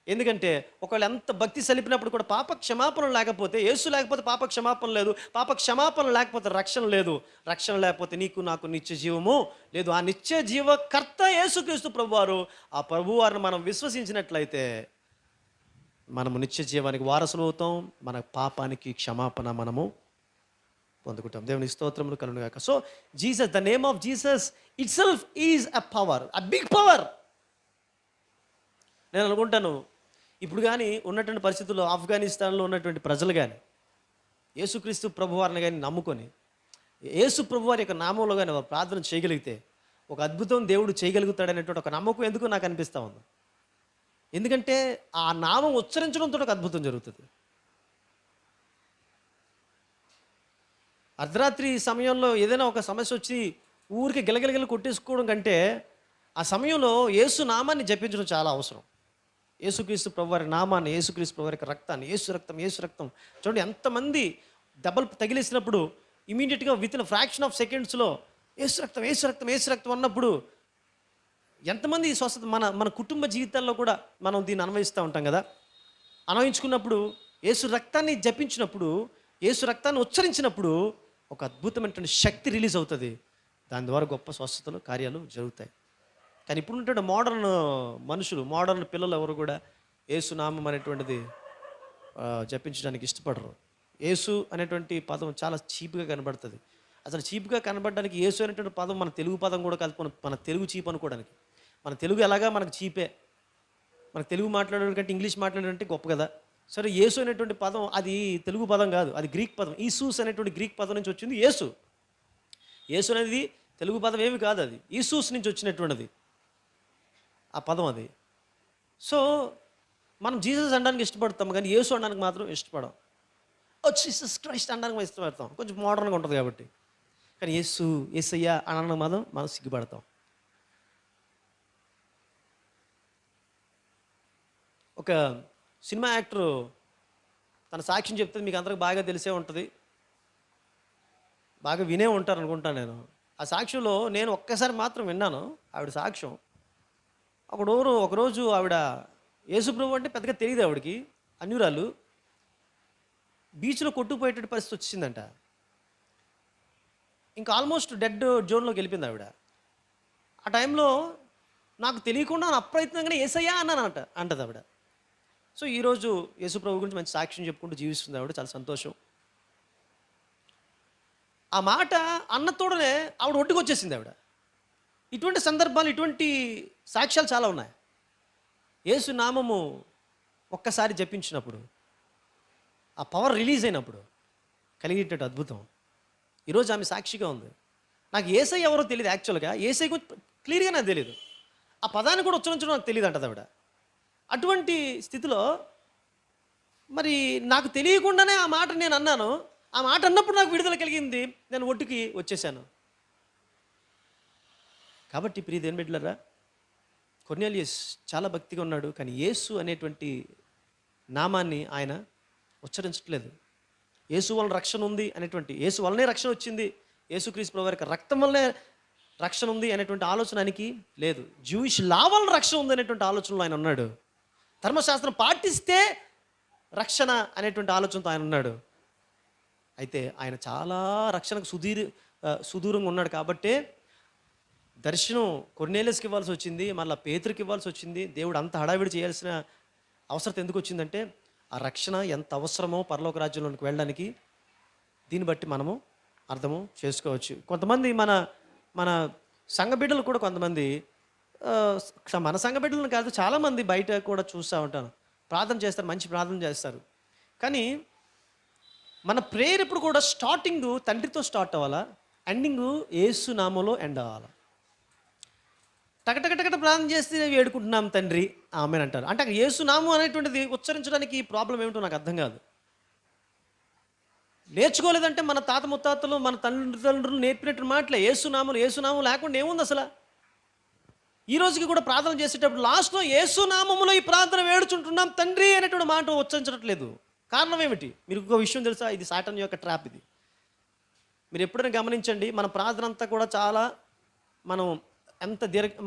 ఎందుకంటే ఒకవేళ ఎంత భక్తి సలిపినప్పుడు కూడా పాప క్షమాపణ లేకపోతే, యేసు లేకపోతే పాప క్షమాపణ లేదు, పాప క్షమాపణ లేకపోతే రక్షణ లేదు, రక్షణ లేకపోతే నీకు నాకు నిత్య జీవము లేదు. ఆ నిత్య జీవకర్త యేసుక్రీస్తు ప్రభువారు, ఆ ప్రభువారిని మనం విశ్వసించినట్లయితే మనము నిత్య జీవానికి వారసులు అవుతాం. మన పాపానికి క్షమాపణ మనము పొందుకుంటాం. దేవునికి స్తోత్రములు కలుగును గాక. So Jesus, the name of Jesus itself is a power, a big power. నేను అనుకుంటాను ఇప్పుడు కానీ ఉన్నటువంటి పరిస్థితుల్లో ఆఫ్ఘనిస్తాన్లో ఉన్నటువంటి ప్రజలు కానీ యేసుక్రీస్తు ప్రభువారిని కానీ నమ్ముకొని యేసు ప్రభువారి యొక్క నామంలో కానీ వారు ప్రార్థన చేయగలిగితే ఒక అద్భుతం దేవుడు చేయగలుగుతాడనేటువంటి ఒక నమ్మకం ఎందుకు నాకు అనిపిస్తూ ఉంది. ఎందుకంటే ఆ నామం ఉచ్చరించడంతో ఒక అద్భుతం జరుగుతుంది. అర్ధరాత్రి సమయంలో ఏదైనా ఒక సమస్య వచ్చి ఊరికి గిలగిలగిల కొట్టేసుకోవడం కంటే ఆ సమయంలో యేసు నామాన్ని జపించడం చాలా అవసరం. యేసుక్రీస్తు ప్రభువారి నామాన్ని, యేసుక్రీస్తు ప్రభువారి రక్తాన్ని, యేసు రక్తం, యేసు రక్తం. చూడండి ఎంతమంది దెబ్బలు తగిలేసినప్పుడు ఇమీడియట్గా విత్ ఇన్ ఫ్రాక్షన్ ఆఫ్ సెకండ్స్లో యేసు రక్తం, యేసు రక్తం, యేసు రక్తం అన్నప్పుడు ఎంతమంది స్వస్థత. మన కుటుంబ జీవితాల్లో కూడా మనం దీన్ని అన్వయిస్తూ ఉంటాం కదా. అన్వయించుకున్నప్పుడు యేసు రక్తాన్ని జపించినప్పుడు, యేసు రక్తాన్ని ఉచ్చరించినప్పుడు ఒక అద్భుతమైనటువంటి శక్తి రిలీజ్ అవుతుంది. దాని ద్వారా గొప్ప స్వస్థతలు, కార్యాలు జరుగుతాయి. కానీ ఇప్పుడు ఉన్నటువంటి మోడర్న్ మనుషులు, మోడర్న్ పిల్లలు ఎవరు కూడా యేసు నామం అనేటువంటిది జపించడానికి ఇష్టపడరు. యేసు అనేటువంటి పదం చాలా చీప్గా కనబడుతుంది. అసలు చీప్గా కనబడడానికి యేసు అనేటువంటి పదం మన తెలుగు పదం కూడా కలుపుకొని మన తెలుగు చీప్ అనుకోవడానికి. మన తెలుగు ఎలాగా మనకు చీపే. మన తెలుగు మాట్లాడడం కంటే ఇంగ్లీష్ మాట్లాడడం గొప్ప కదా. సరే, యేసు అనేటువంటి పదం అది తెలుగు పదం కాదు, అది గ్రీక్ పదం. ఈసూస్ అనేటువంటి గ్రీక్ పదం నుంచి వచ్చింది యేసు. యేసు అనేది తెలుగు పదం ఏమి కాదు, అది ఈసూస్ నుంచి వచ్చినటువంటిది ఆ పదం అది. సో మనం జీసస్ అనడానికి ఇష్టపడతాం కానీ యేసు అనడానికి మాత్రం ఇష్టపడం. ఓ జీసస్ క్రైస్ట్ అనడానికి మనం ఇష్టపడతాం, కొంచెం మోడర్న్గా ఉంటుంది కాబట్టి. కానీ యేసు, యేసయ్య అనడానికి మాత్రం మనం సిగ్గుపడతాం. ఒక సినిమా యాక్టరు తన సాక్ష్యం చెప్తే మీకు అందరికి బాగా తెలిసే ఉంటుంది, బాగా వినే ఉంటారు అనుకుంటాను నేను. ఆ సాక్ష్యంలో నేను ఒక్కసారి మాత్రం విన్నాను ఆవిడ సాక్ష్యం. ఒకరోజు ఆవిడ యేసుప్రభు అంటే పెద్దగా తెలియదు ఆవిడకి, అన్యురాలు. బీచ్లో కొట్టుకుపోయేట పరిస్థితి వచ్చిందంట. ఇంకా ఆల్మోస్ట్ డెడ్ జోన్లోకి వెళ్ళిపోయింది ఆవిడ. ఆ టైంలో నాకు తెలియకుండా అప్రయత్నంగానే యేసయ్యా అంటది ఆవిడ. సో ఈరోజు యేసుప్రభు గురించి మంచి సాక్ష్యం చెప్పుకుంటూ జీవిస్తుంది ఆవిడ, చాలా సంతోషం. ఆ మాట అన్నతోడనే ఆవిడ ఒడ్డుకు వచ్చేసింది ఆవిడ. ఇటువంటి సందర్భాలు, ఇటువంటి సాక్ష్యాలు చాలా ఉన్నాయి. యేసు నామము ఒక్కసారి జపించినప్పుడు, ఆ పవర్ రిలీజ్ అయినప్పుడు కలిగేటట్టు అద్భుతం. ఈరోజు ఆమె సాక్షిగా ఉంది. నాకు యేసై ఎవరో తెలియదు, యాక్చువల్గా యేసై గురించి క్లియర్గా నాకు తెలియదు, ఆ పదాన్ని కూడా ఉచ్చరించడం నాకు తెలియదు అంటది ఆవిడ. అటువంటి స్థితిలో మరి నాకు తెలియకుండానే ఆ మాట నేను అన్నాను. ఆ మాట అన్నప్పుడు నాకు విడుదల కలిగింది, నేను ఒడ్డుకి వచ్చేసాను. కాబట్టి ప్రియ దేవుని బిడ్డలారా, కొర్నేలియస్ చాలా భక్తిగా ఉన్నాడు, కానీ యేసు అనేటువంటి నామాన్ని ఆయన ఉచ్చరించట్లేదు. యేసు వలన రక్షణ ఉంది అనేటువంటి, యేసు వలనే రక్షణ వచ్చింది, యేసుక్రీస్తు ప్రభువు వారి రక్తం వల్లనే రక్షణ ఉంది అనేటువంటి ఆలోచన ఆయనకి లేదు. జూయిష్ లా వలన రక్షణ ఉంది అనేటువంటి ఆలోచనలో ఆయన ఉన్నాడు. ధర్మశాస్త్రం పాటిస్తే రక్షణ అనేటువంటి ఆలోచనతో ఆయన ఉన్నాడు. అయితే ఆయన చాలా రక్షణకు సుదూరంగా ఉన్నాడు. కాబట్టే దర్శనం కొర్నేలియస్కి ఇవ్వాల్సి వచ్చింది, మళ్ళీ పేతురుకి ఇవ్వాల్సి వచ్చింది. దేవుడు అంత హడావిడి చేయాల్సిన అవసరం ఎందుకు వచ్చిందంటే ఆ రక్షణ ఎంత అవసరమో పరలోక రాజ్యంలోకి వెళ్ళడానికి దీన్ని బట్టి మనము అర్థము చేసుకోవచ్చు. కొంతమంది మన సంఘ బిడ్డలు కూడా, కొంతమంది మన సంఘ బిడ్డలను కాదు, చాలామంది బయట కూడా చూస్తూ ఉంటాను, ప్రార్థన చేస్తారు, మంచి ప్రార్థన చేస్తారు. కానీ మన ప్రేయర్ ఎప్పుడు కూడా స్టార్టింగ్ తండ్రితో స్టార్ట్ అవ్వాలా, ఎండింగు యేసు నామంలో ఎండ్ అవ్వాలా. టకటకటకట ప్రార్థన చేస్తే వేడుకుంటున్నాం తండ్రి ఆమెన్ అంటారు. అంటే అక్కడ యేసు నామం అనేటువంటిది ఉచ్చరించడానికి ప్రాబ్లం ఏమిటో నాకు అర్థం కాదు. నేర్చుకోలేదంటే మన తాత ముత్తాతలు, మన తల్లిదండ్రులు నేర్పినట్టు మాటలే యేసునామం లేకుండా ఏముంది అసలు. ఈ రోజుకి కూడా ప్రార్థన చేసేటప్పుడు లాస్ట్లో యేసునామములో ఈ ప్రార్థన వేడుచుంటున్నాం తండ్రి అనేటువంటి మాట ఉచ్చరించట్లేదు. కారణం ఏమిటి? మీరు ఇంకో విషయం తెలుసా? ఇది సాటన్ యొక్క ట్రాప్. ఇది మీరు ఎప్పుడైనా గమనించండి. మన ప్రార్థన అంతా కూడా చాలా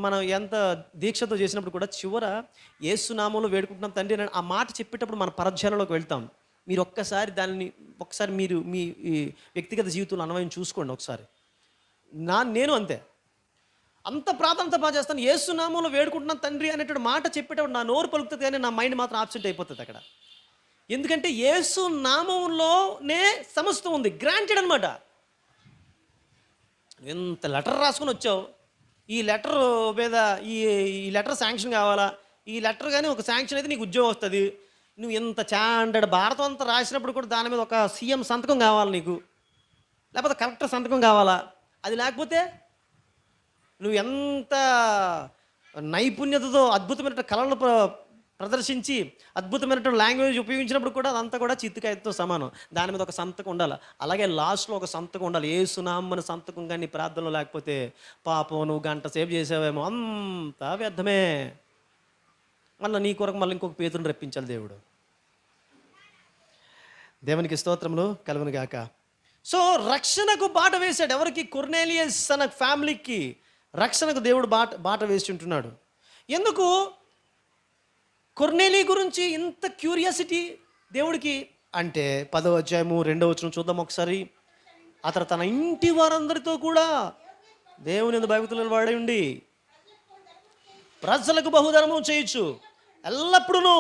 మనం ఎంత దీక్షతో చేసినప్పుడు కూడా చివర యేసునామంలో వేడుకుంటున్నాం తండ్రి అని ఆ మాట చెప్పేటప్పుడు మన పరధ్యానంలోకి వెళ్తాం. మీరు ఒకసారి మీరు మీ వ్యక్తిగత జీవితంలో అన్వయం చూసుకోండి ఒకసారి. నేను అంతే. అంత ప్రార్థనతో బాగా చేస్తాను, యేసు నామంలో వేడుకుంటున్నాను తండ్రి అనేటువంటి మాట చెప్పేటప్పుడు నా నోరు పలుకుతుంది కానీ నా మైండ్ మాత్రం ఆబ్సెంట్ అయిపోతుంది అక్కడ. ఎందుకంటే యేసు నామంలోనే సమస్తం ఉంది, గ్రాంటెడ్ అనమాట. ఎంత లెటర్ రాసుకొని వచ్చావు, ఈ లెటర్ మీద ఈ ఈ లెటర్ శాంక్షన్ కావాలా, ఈ లెటర్ కానీ ఒక శాంక్షన్ అయితే నీకు ఉద్యోగం వస్తుంది. నువ్వు ఇంత చాండెడ్ భారతం అంతా రాసినప్పుడు కూడా దాని మీద ఒక సీఎం సంతకం కావాలి నీకు, లేకపోతే కలెక్టర్ సంతకం కావాలా. అది లేకపోతే నువ్వు ఎంత నైపుణ్యతతో అద్భుతమైన కళలు ప్రదర్శించి అద్భుతమైనటువంటి లాంగ్వేజ్ ఉపయోగించినప్పుడు కూడా అదంతా కూడా చిత్తుకాయతో సమానం. దాని మీద ఒక సంతకం ఉండాలి. అలాగే లాస్ట్లో ఒక సంతకం ఉండాలి. ఏసునామని సంతకం కానీ నీ ప్రార్థనలో లేకపోతే పాపం నువ్వు గంట సేపు చేసావేమో, అంతా వ్యర్థమే. మళ్ళీ నీ కొరకు మళ్ళీ ఇంకొక పేతుని రప్పించాలి దేవుడు. దేవునికి స్తోత్రములు కలుగును గాక. సో రక్షణకు బాట వేశాడు. ఎవరికి? కొర్నేలియస్ తన ఫ్యామిలీకి రక్షణకు దేవుడు బాట వేసి ఉంటున్నాడు. ఎందుకు కొర్నేలి గురించి ఇంత క్యూరియాసిటీ దేవుడికి అంటే 10వ అధ్యాయము 2వ వచనం చూద్దాం ఒకసారి. అతను తన ఇంటి వారందరితో కూడా దేవుని యందు భయభక్తులు వాడి ఉండి ప్రజలకు బహుధర్మం చేయొచ్చు, ఎల్లప్పుడూ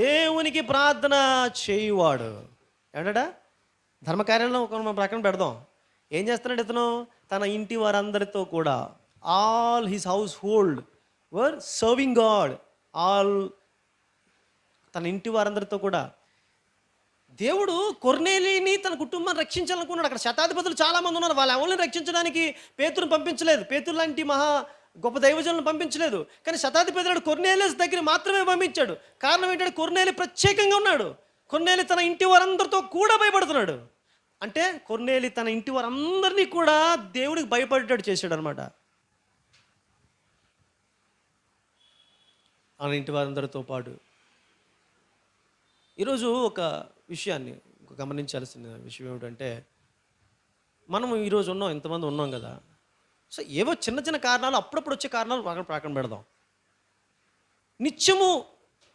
దేవునికి ప్రార్థన చేయువాడు. ఏమంటాడా? ధర్మకార్యంలో ఒక ప్రకటన పెడదాం. ఏం చేస్తున్నాడు ఇతను? తన ఇంటి వారందరితో కూడా, ఆల్ హిస్ హౌస్ హోల్డ్ వర్ సర్వింగ్ గాడ్. ఆల్ తన ఇంటి వారందరితో కూడా దేవుడు కొర్నేలిని తన కుటుంబాన్ని రక్షించాలనుకున్నాడు. అక్కడ శతాధిపతులు చాలామంది ఉన్నారు. వాళ్ళ ఎవరిని రక్షించడానికి పేతురుని పంపించలేదు, పేతురు లాంటి మహా గొప్ప దైవజనులను పంపించలేదు. కానీ శతాధిపతుడు కొర్నేలియస్ దగ్గర మాత్రమే పంపించాడు. కారణం ఏంటంటే కొర్నేలి ప్రత్యేకంగా ఉన్నాడు. కొర్నేలి తన ఇంటి వారందరితో కూడా భయపడుతున్నాడు. అంటే కొర్నేలి తన ఇంటి వారందరినీ కూడా దేవుడికి భయపడేటట్టు చేశాడు అనమాట. ఆయన ఇంటి వారందరితో పాటు ఈరోజు ఒక విషయాన్ని గమనించాల్సిన విషయం ఏమిటంటే, మనం ఈరోజు ఉన్నాం, ఎంతమంది ఉన్నాం కదా. సో ఏవో చిన్న చిన్న కారణాలు, అప్పుడప్పుడు వచ్చే కారణాలు ప్రక్కన పెడదాం. నిత్యము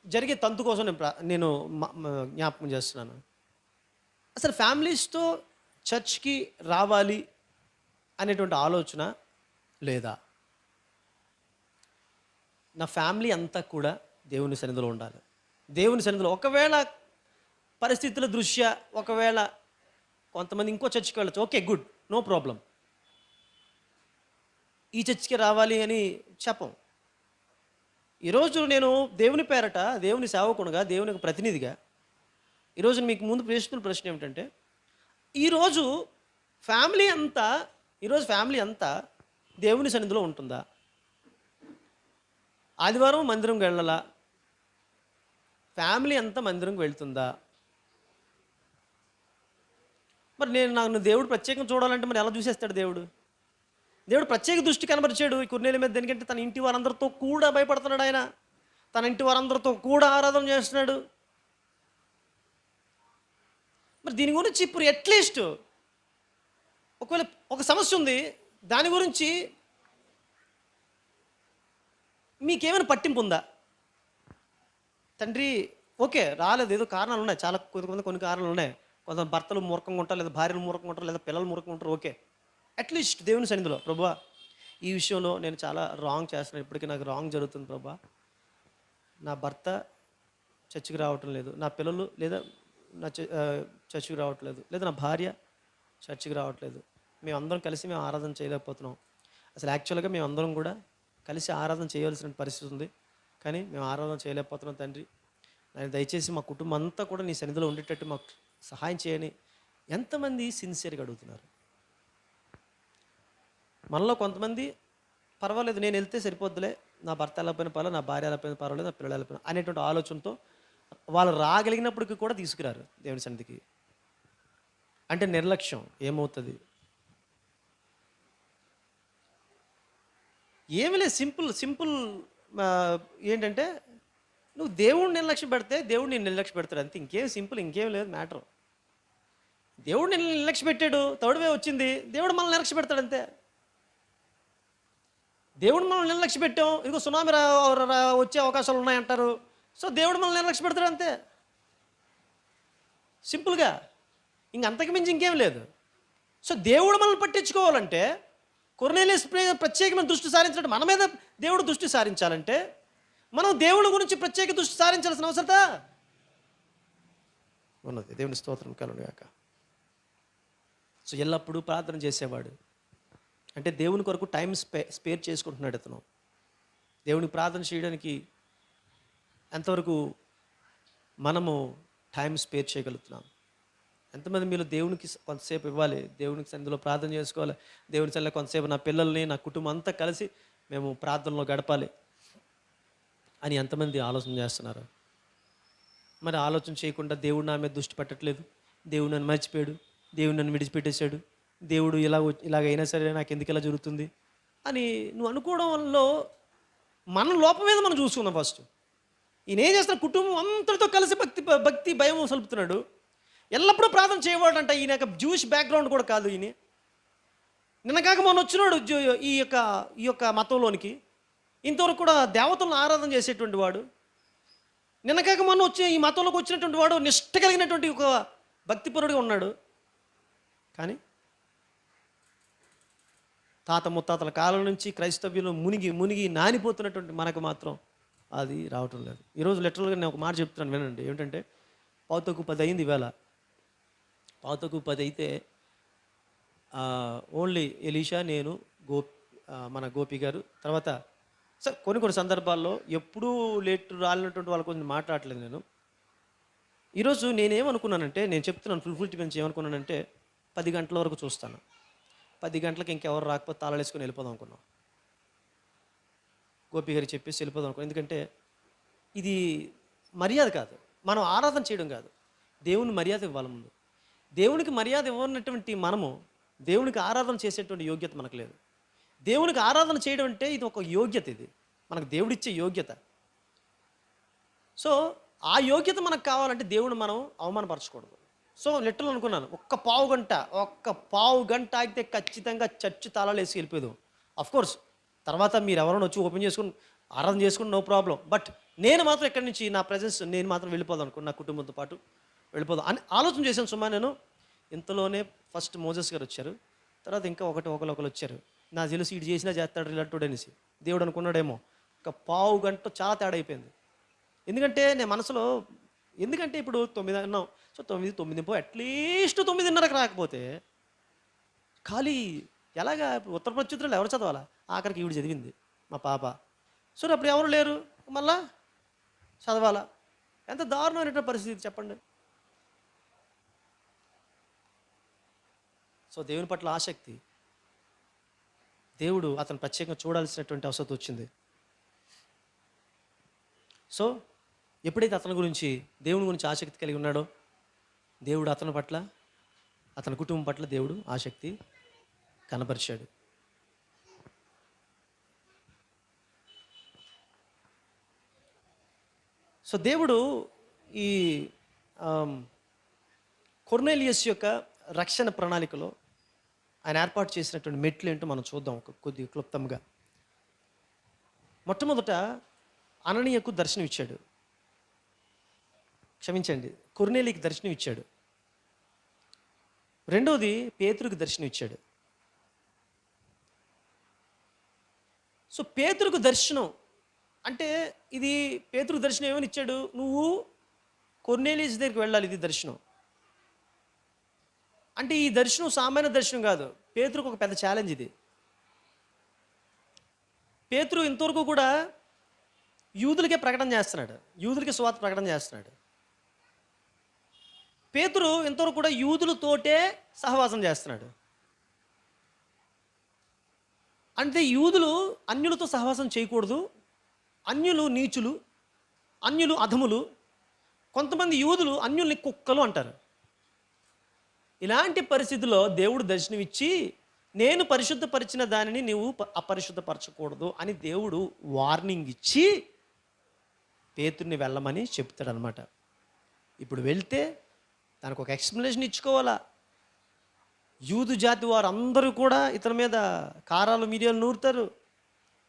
జరిగే తంతు కోసం నేను జ్ఞాపకం చేస్తున్నాను. అసలు ఫ్యామిలీస్తో చర్చ్కి రావాలి అనేటువంటి ఆలోచన లేదా? నా ఫ్యామిలీ అంతా కూడా దేవుని సన్నిధిలో ఉండాలి. దేవుని సన్నిధిలో ఒకవేళ పరిస్థితుల దృష్ట్యా ఒకవేళ కొంతమంది ఇంకో చర్చికి వెళ్ళచ్చు, ఓకే గుడ్, నో ప్రాబ్లం. ఈ చర్చికి రావాలి అని చెప్పం. ఈరోజు నేను దేవుని పేరట, దేవుని సేవకునిగా, దేవునికి ప్రతినిధిగా ఈరోజు మీకు ముందు ప్రశ్న ఏమిటంటే, ఈరోజు ఫ్యామిలీ అంతా దేవుని సన్నిధిలో ఉంటుందా? ఆదివారం మందిరంకి వెళ్ళాలా? ఫ్యామిలీ అంతా మందిరంకి వెళ్తుందా? మరి నాకు దేవుడు ప్రత్యేకంగా చూడాలంటే మరి ఎలా చూసేస్తాడు దేవుడు? దేవుడు ప్రత్యేక దృష్టి కనబరిచాడు ఈ కొర్నేలి మీద. ఎందుకంటే తన ఇంటి వారందరితో కూడా భయపడుతున్నాడు. ఆయన తన ఇంటి వారందరితో కూడా ఆరాధన చేస్తున్నాడు. మరి దీని గురించి ఇప్పుడు అట్లీస్ట్ ఒకవేళ ఒక సమస్య ఉంది, దాని గురించి మీకేమైనా పట్టింపు ఉందా? తండ్రి ఓకే రాలేదు, ఏదో కారణాలు ఉన్నాయి, చాలా కొన్ని కారణాలు ఉన్నాయి. కొంత భర్తలు మూర్ఖంగా ఉంటారు, లేదా భార్యలు మూర్ఖంగా ఉంటారు, లేదా పిల్లలు మూర్ఖంగా ఉంటారు. ఓకే, అట్లీస్ట్ దేవుని సన్నిధిలో, ప్రభువా ఈ విషయంలో నేను చాలా రాంగ్ చేస్తున్నాను, ఇప్పటికీ నాకు రాంగ్ జరుగుతుంది ప్రభువా. నా భర్త చర్చికి రావటం లేదు, నా పిల్లలు లేదా నా చర్చికి రావట్లేదు, లేదా నా భార్య చర్చికి రావట్లేదు. మేమందరం కలిసి ఆరాధన చేయలేకపోతున్నాం. అసలు యాక్చువల్గా మేమందరం కూడా కలిసి ఆరాధన చేయవలసిన పరిస్థితి ఉంది, కానీ మేము ఆరాధన చేయలేకపోతున్నాం తండ్రి. నేను దయచేసి మా కుటుంబం అంతా కూడా నీ సన్నిధిలో ఉండేటట్టు మాకు సహాయం చేయని ఎంతమంది సిన్సియర్గా అడుగుతున్నారు. మనలో కొంతమంది పర్వాలేదు, నేను వెళ్తే సరిపోద్దులే, నా భర్త వెళ్ళకపోయినా పర్వాలేదు, నా భార్య వెళ్ళకపోయినా పర్వాలేదు, నా పిల్లలు వెళ్ళకపోయినా అనేటువంటి ఆలోచనతో వాళ్ళు రాగలిగినప్పటికీ కూడా తీసుకురారు దేవుని సన్నిధికి. అంటే నిర్లక్ష్యం. ఏమవుతుంది? ఏమి లేదు, సింపుల్ ఏంటంటే నువ్వు దేవుడిని నిర్లక్ష్యం పెడితే దేవుడు నేను నిర్లక్ష్య పెడతాడు అంతే. ఇంకేం లేదు మ్యాటర్. దేవుడు నేను నిర్లక్ష్య పెట్టాడు, థర్డ్ వేవ్ వచ్చింది, దేవుడు మనల్ని నిర్లక్ష్య పెడతాడు అంతే. దేవుడు మనల్ని నిర్లక్ష్య పెట్టాం, ఇదిగో సునామీ వచ్చే అవకాశాలు ఉన్నాయంటారు, సో దేవుడు మనల్ని నిర్లక్ష్య పెడతాడు అంతే. సింపుల్గా, అంతకు మించి ఇంకేం లేదు. సో దేవుడు మనల్ని పట్టించుకోవాలంటే కొర్నేలియస్ ప్రత్యేకమైన దృష్టి సారించినట్టు మన మీద దేవుడు దృష్టి సారించాలంటే మనం దేవుని గురించి ప్రత్యేక దృష్టి సారించాల్సిన అవసరత ఉన్నది. దేవుని స్తోత్రం కలుగుగాక. సో ఎల్లప్పుడూ ప్రార్థన చేసేవాడు అంటే దేవుని కొరకు టైం స్పేర్ చేసుకుంటున్నాడు అతను. దేవునికి ప్రార్థన చేయడానికి ఎంతవరకు మనము టైం స్పేర్ చేయగలుగుతున్నాం? ఎంతమంది మీరు దేవునికి కొంతసేపు ఇవ్వాలి, దేవునికి సన్నిధిలో ప్రార్థన చేసుకోవాలి, దేవుని సన్నిధిలో కొంతసేపు నా పిల్లల్ని నా కుటుంబం అంతా కలిసి మేము ప్రార్థనలో గడపాలి అని ఎంతమంది ఆలోచన చేస్తున్నారు? మరి ఆలోచన చేయకుండా దేవుడు నా మీద దృష్టి పెట్టట్లేదు, దేవుడు నన్ను మర్చిపోయాడు, దేవుడు నన్ను విడిచిపెట్టేశాడు, దేవుడు ఇలాగైనా సరే నాకు ఎందుకు ఇలా జరుగుతుంది అని నువ్వు అనుకోవడం వల్ల మన లోపం మీద మనం చూసుకుందాం. ఫస్ట్ ఈయన ఏం చేస్తున్న కుటుంబం అంతటితో కలిసి భక్తి భయం సలుపుతున్నాడు. ఎల్లప్పుడూ ప్రార్థన చేయవాడంట. ఈయన యొక్క జూయిష్ బ్యాక్గ్రౌండ్ కూడా కాదు. ఈయన నిన్నగాక మొన్న వచ్చినాడు ఈ యొక్క మతంలోనికి. ఇంతవరకు కూడా దేవతలను ఆరాధన చేసేటువంటి వాడు. నిన్నగాక మొన్న వచ్చి ఈ మతంలోకి వచ్చినటువంటి వాడు నిష్ఠ కలిగినటువంటి ఒక భక్తిపరుడిగా ఉన్నాడు. కానీ తాత ముత్తాతల కాలం నుంచి క్రైస్తవ్యంలో మునిగి నానిపోతున్నటువంటి మనకు మాత్రం అది రావటం లేదు. ఈరోజు లిటరల్గా నేను ఒక మాట చెప్తున్నాను వినండి. ఏమిటంటే 9:10 అయింది ఈవేళ. 9:10 అయితే ఓన్లీ ఎలీషా, నేను, మన గోపి గారు, తర్వాత సార్ కొన్ని సందర్భాల్లో ఎప్పుడూ లేట్ రాలినటువంటి వాళ్ళ కొంచెం మాట్లాడలేదు నేను. ఈరోజు నేనేమనుకున్నానంటే, నేను చెప్తున్నాను ఫుల్ నుంచి ఏమనుకున్నానంటే 10 గంటల వరకు చూస్తాను, 10 గంటలకు ఇంకెవరు రాకపోతే తాళాలు వేసుకొని వెళ్ళిపోదాం అనుకున్నాం. గోపి గారికి చెప్పేసి వెళ్ళిపోదాం అనుకున్నాం. ఎందుకంటే ఇది మర్యాద కాదు, మనం ఆరాధన చేయడం కాదు, దేవుని మర్యాద ఇవ్వాలి. ముందు దేవునికి మర్యాద ఇవ్వనటువంటి మనము దేవునికి ఆరాధన చేసేటువంటి యోగ్యత మనకు లేదు. దేవునికి ఆరాధన చేయడం అంటే ఇది ఒక యోగ్యత, ఇది మనకు దేవుడిచ్చే యోగ్యత. సో ఆ యోగ్యత మనకు కావాలంటే దేవుడు మనం అవమానపరచకూడదు. సో లిటరల్ అనుకున్నాను, ఒక్క పావు గంట అయితే ఖచ్చితంగా చర్చి తాళాలు వేసి వెళ్ళిపోయాం. అఫ్కోర్స్ తర్వాత మీరు ఎవరైనా వచ్చి ఓపెన్ చేసుకుని ఆరాధన చేసుకుని నో ప్రాబ్లం. బట్ నేను మాత్రం ఎక్కడి నుంచి నా ప్రజెన్స్ నేను మాత్రం వెళ్ళిపోదాం అనుకున్నాను, నా కుటుంబంతో పాటు వెళ్ళిపోదాం అని ఆలోచన చేశాను. సుమా నేను ఇంతలోనే ఫస్ట్ మోజెస్ గారు వచ్చారు, తర్వాత ఇంకా ఒకరు వచ్చారు. నా తెలుసు ఇటు చేసినా చేస్తాడు ఇలాంటి అనేసి దేవుడు అనుకున్నాడేమో. ఒక పావు గంట చాలా తేడా అయిపోయింది. ఎందుకంటే నేను మనసులో, ఎందుకంటే ఇప్పుడు 9 అన్నాం, సో 9 అట్లీస్ట్ 9:30కి రాకపోతే ఖాళీ ఎలాగా? ఉత్తర ప్రత్యుత్తరాలు ఎవరు చదవాలా? ఆఖరికి ఈవిడ చదివింది మా పాప. సో అప్పుడు ఎవరు లేరు, మళ్ళా చదవాలా? ఎంత దారుణమైనటువంటి పరిస్థితి చెప్పండి. సో దేవుని పట్ల ఆసక్తి, దేవుడు అతను ప్రత్యేకంగా చూడాల్సినటువంటి అవసరం వచ్చింది. సో ఎప్పుడైతే అతని గురించి, దేవుని గురించి ఆసక్తి కలిగి ఉన్నాడో, దేవుడు అతని పట్ల, అతని కుటుంబం పట్ల దేవుడు ఆసక్తి కనపరిచాడు. సో దేవుడు ఈ కొర్నేలియస్ యొక్క రక్షణ ప్రణాళికలో ఆయన ఏర్పాటు చేసినటువంటి మెట్లు ఏంటో మనం చూద్దాం కొద్దిగా క్లుప్తంగా. మొట్టమొదట అననీయకు దర్శనం ఇచ్చాడు, క్షమించండి, కొర్నేలికి దర్శనం ఇచ్చాడు. రెండోది పేతురుకి దర్శనం ఇచ్చాడు. సో పేతురుకు దర్శనం అంటే ఇది పేతురు దర్శనం ఏమని ఇచ్చాడు? నువ్వు కొర్నేలియస్ దగ్గరికి వెళ్ళాలి, ఇది దర్శనం. అంటే ఈ దర్శనం సామాన్య దర్శనం కాదు, పేతురుకు ఒక పెద్ద ఛాలెంజ్ ఇది. పేతురు ఇంతవరకు కూడా యూదులకే ప్రకటన చేస్తున్నాడు, యూదులకి సువార్త ప్రకటన చేస్తున్నాడు. పేతురు ఇంతవరకు కూడా యూదులతోటే సహవాసం చేస్తున్నాడు. అంటే యూదులు అన్యులతో సహవాసం చేయకూడదు, అన్యులు నీచులు, అన్యులు అధములు, కొంతమంది యూదులు అన్యుల్ని కుక్కలు అంటారు. ఇలాంటి పరిస్థితుల్లో దేవుడు దర్శనమిచ్చి, నేను పరిశుద్ధపరిచిన దానిని నువ్వు అపరిశుద్ధపరచకూడదు అని దేవుడు వార్నింగ్ ఇచ్చి పేతుర్ని వెళ్ళమని చెప్తాడనమాట. ఇప్పుడు వెళ్తే దానికి ఒక ఎక్స్ప్లెనేషన్ ఇచ్చుకోవాలా. యూదు జాతి వారు అందరూ కూడా ఇతని మీద కారాలు మిరియాలు నూరుతారు.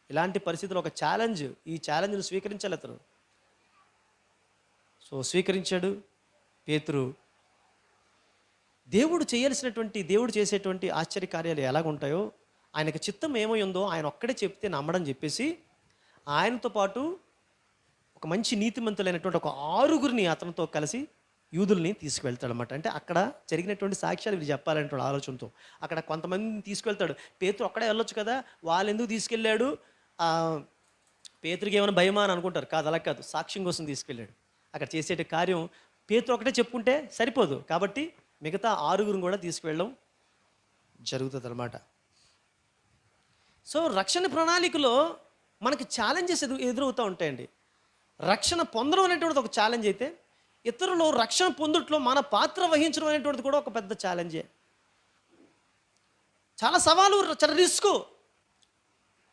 ఇలాంటి పరిస్థితుల్లో ఒక ఛాలెంజ్, ఈ ఛాలెంజ్ను స్వీకరించాలి అతను. సో స్వీకరించాడు పేతురు. దేవుడు చేసేటువంటి ఆశ్చర్య కార్యాలు ఎలాగుంటాయో ఆయనకి చిత్తం ఏమై ఉందో ఆయన ఒక్కడే చెప్తే నమ్మడం చెప్పేసి ఆయనతో పాటు ఒక మంచి నీతిమంతులైనటువంటి ఒక 6గురిని అతనితో కలిసి యూదుల్ని తీసుకువెళ్తాడు అనమాట. అంటే అక్కడ జరిగినటువంటి సాక్ష్యాలు వీళ్ళు చెప్పాలనేటువంటి ఆలోచనతో అక్కడ కొంతమందిని తీసుకువెళ్తాడు. పేతురు ఒక్కడే వెళ్ళొచ్చు కదా, వాళ్ళు ఎందుకు తీసుకెళ్ళాడు, పేతురికి ఏమైనా భయమా అని అనుకుంటారు. కాదు, అలా కాదు, సాక్ష్యం కోసం తీసుకెళ్ళాడు. అక్కడ చేసే కార్యం పేతురు ఒకటే చెప్పుకుంటే సరిపోదు కాబట్టి మిగతా 6గురిని కూడా తీసుకువెళ్ళడం జరుగుతుంది అనమాట. సో రక్షణ ప్రణాళికలో మనకి ఛాలెంజెస్ ఎదురవుతూ ఉంటాయండి. రక్షణ పొందడం అనేటువంటిది ఒక ఛాలెంజ్ అయితే, ఇతరులు రక్షణ పొందుట్లో మన పాత్ర వహించడం అనేటువంటిది కూడా ఒక పెద్ద ఛాలెంజే. చాలా సవాలు, చాలా రిస్క్.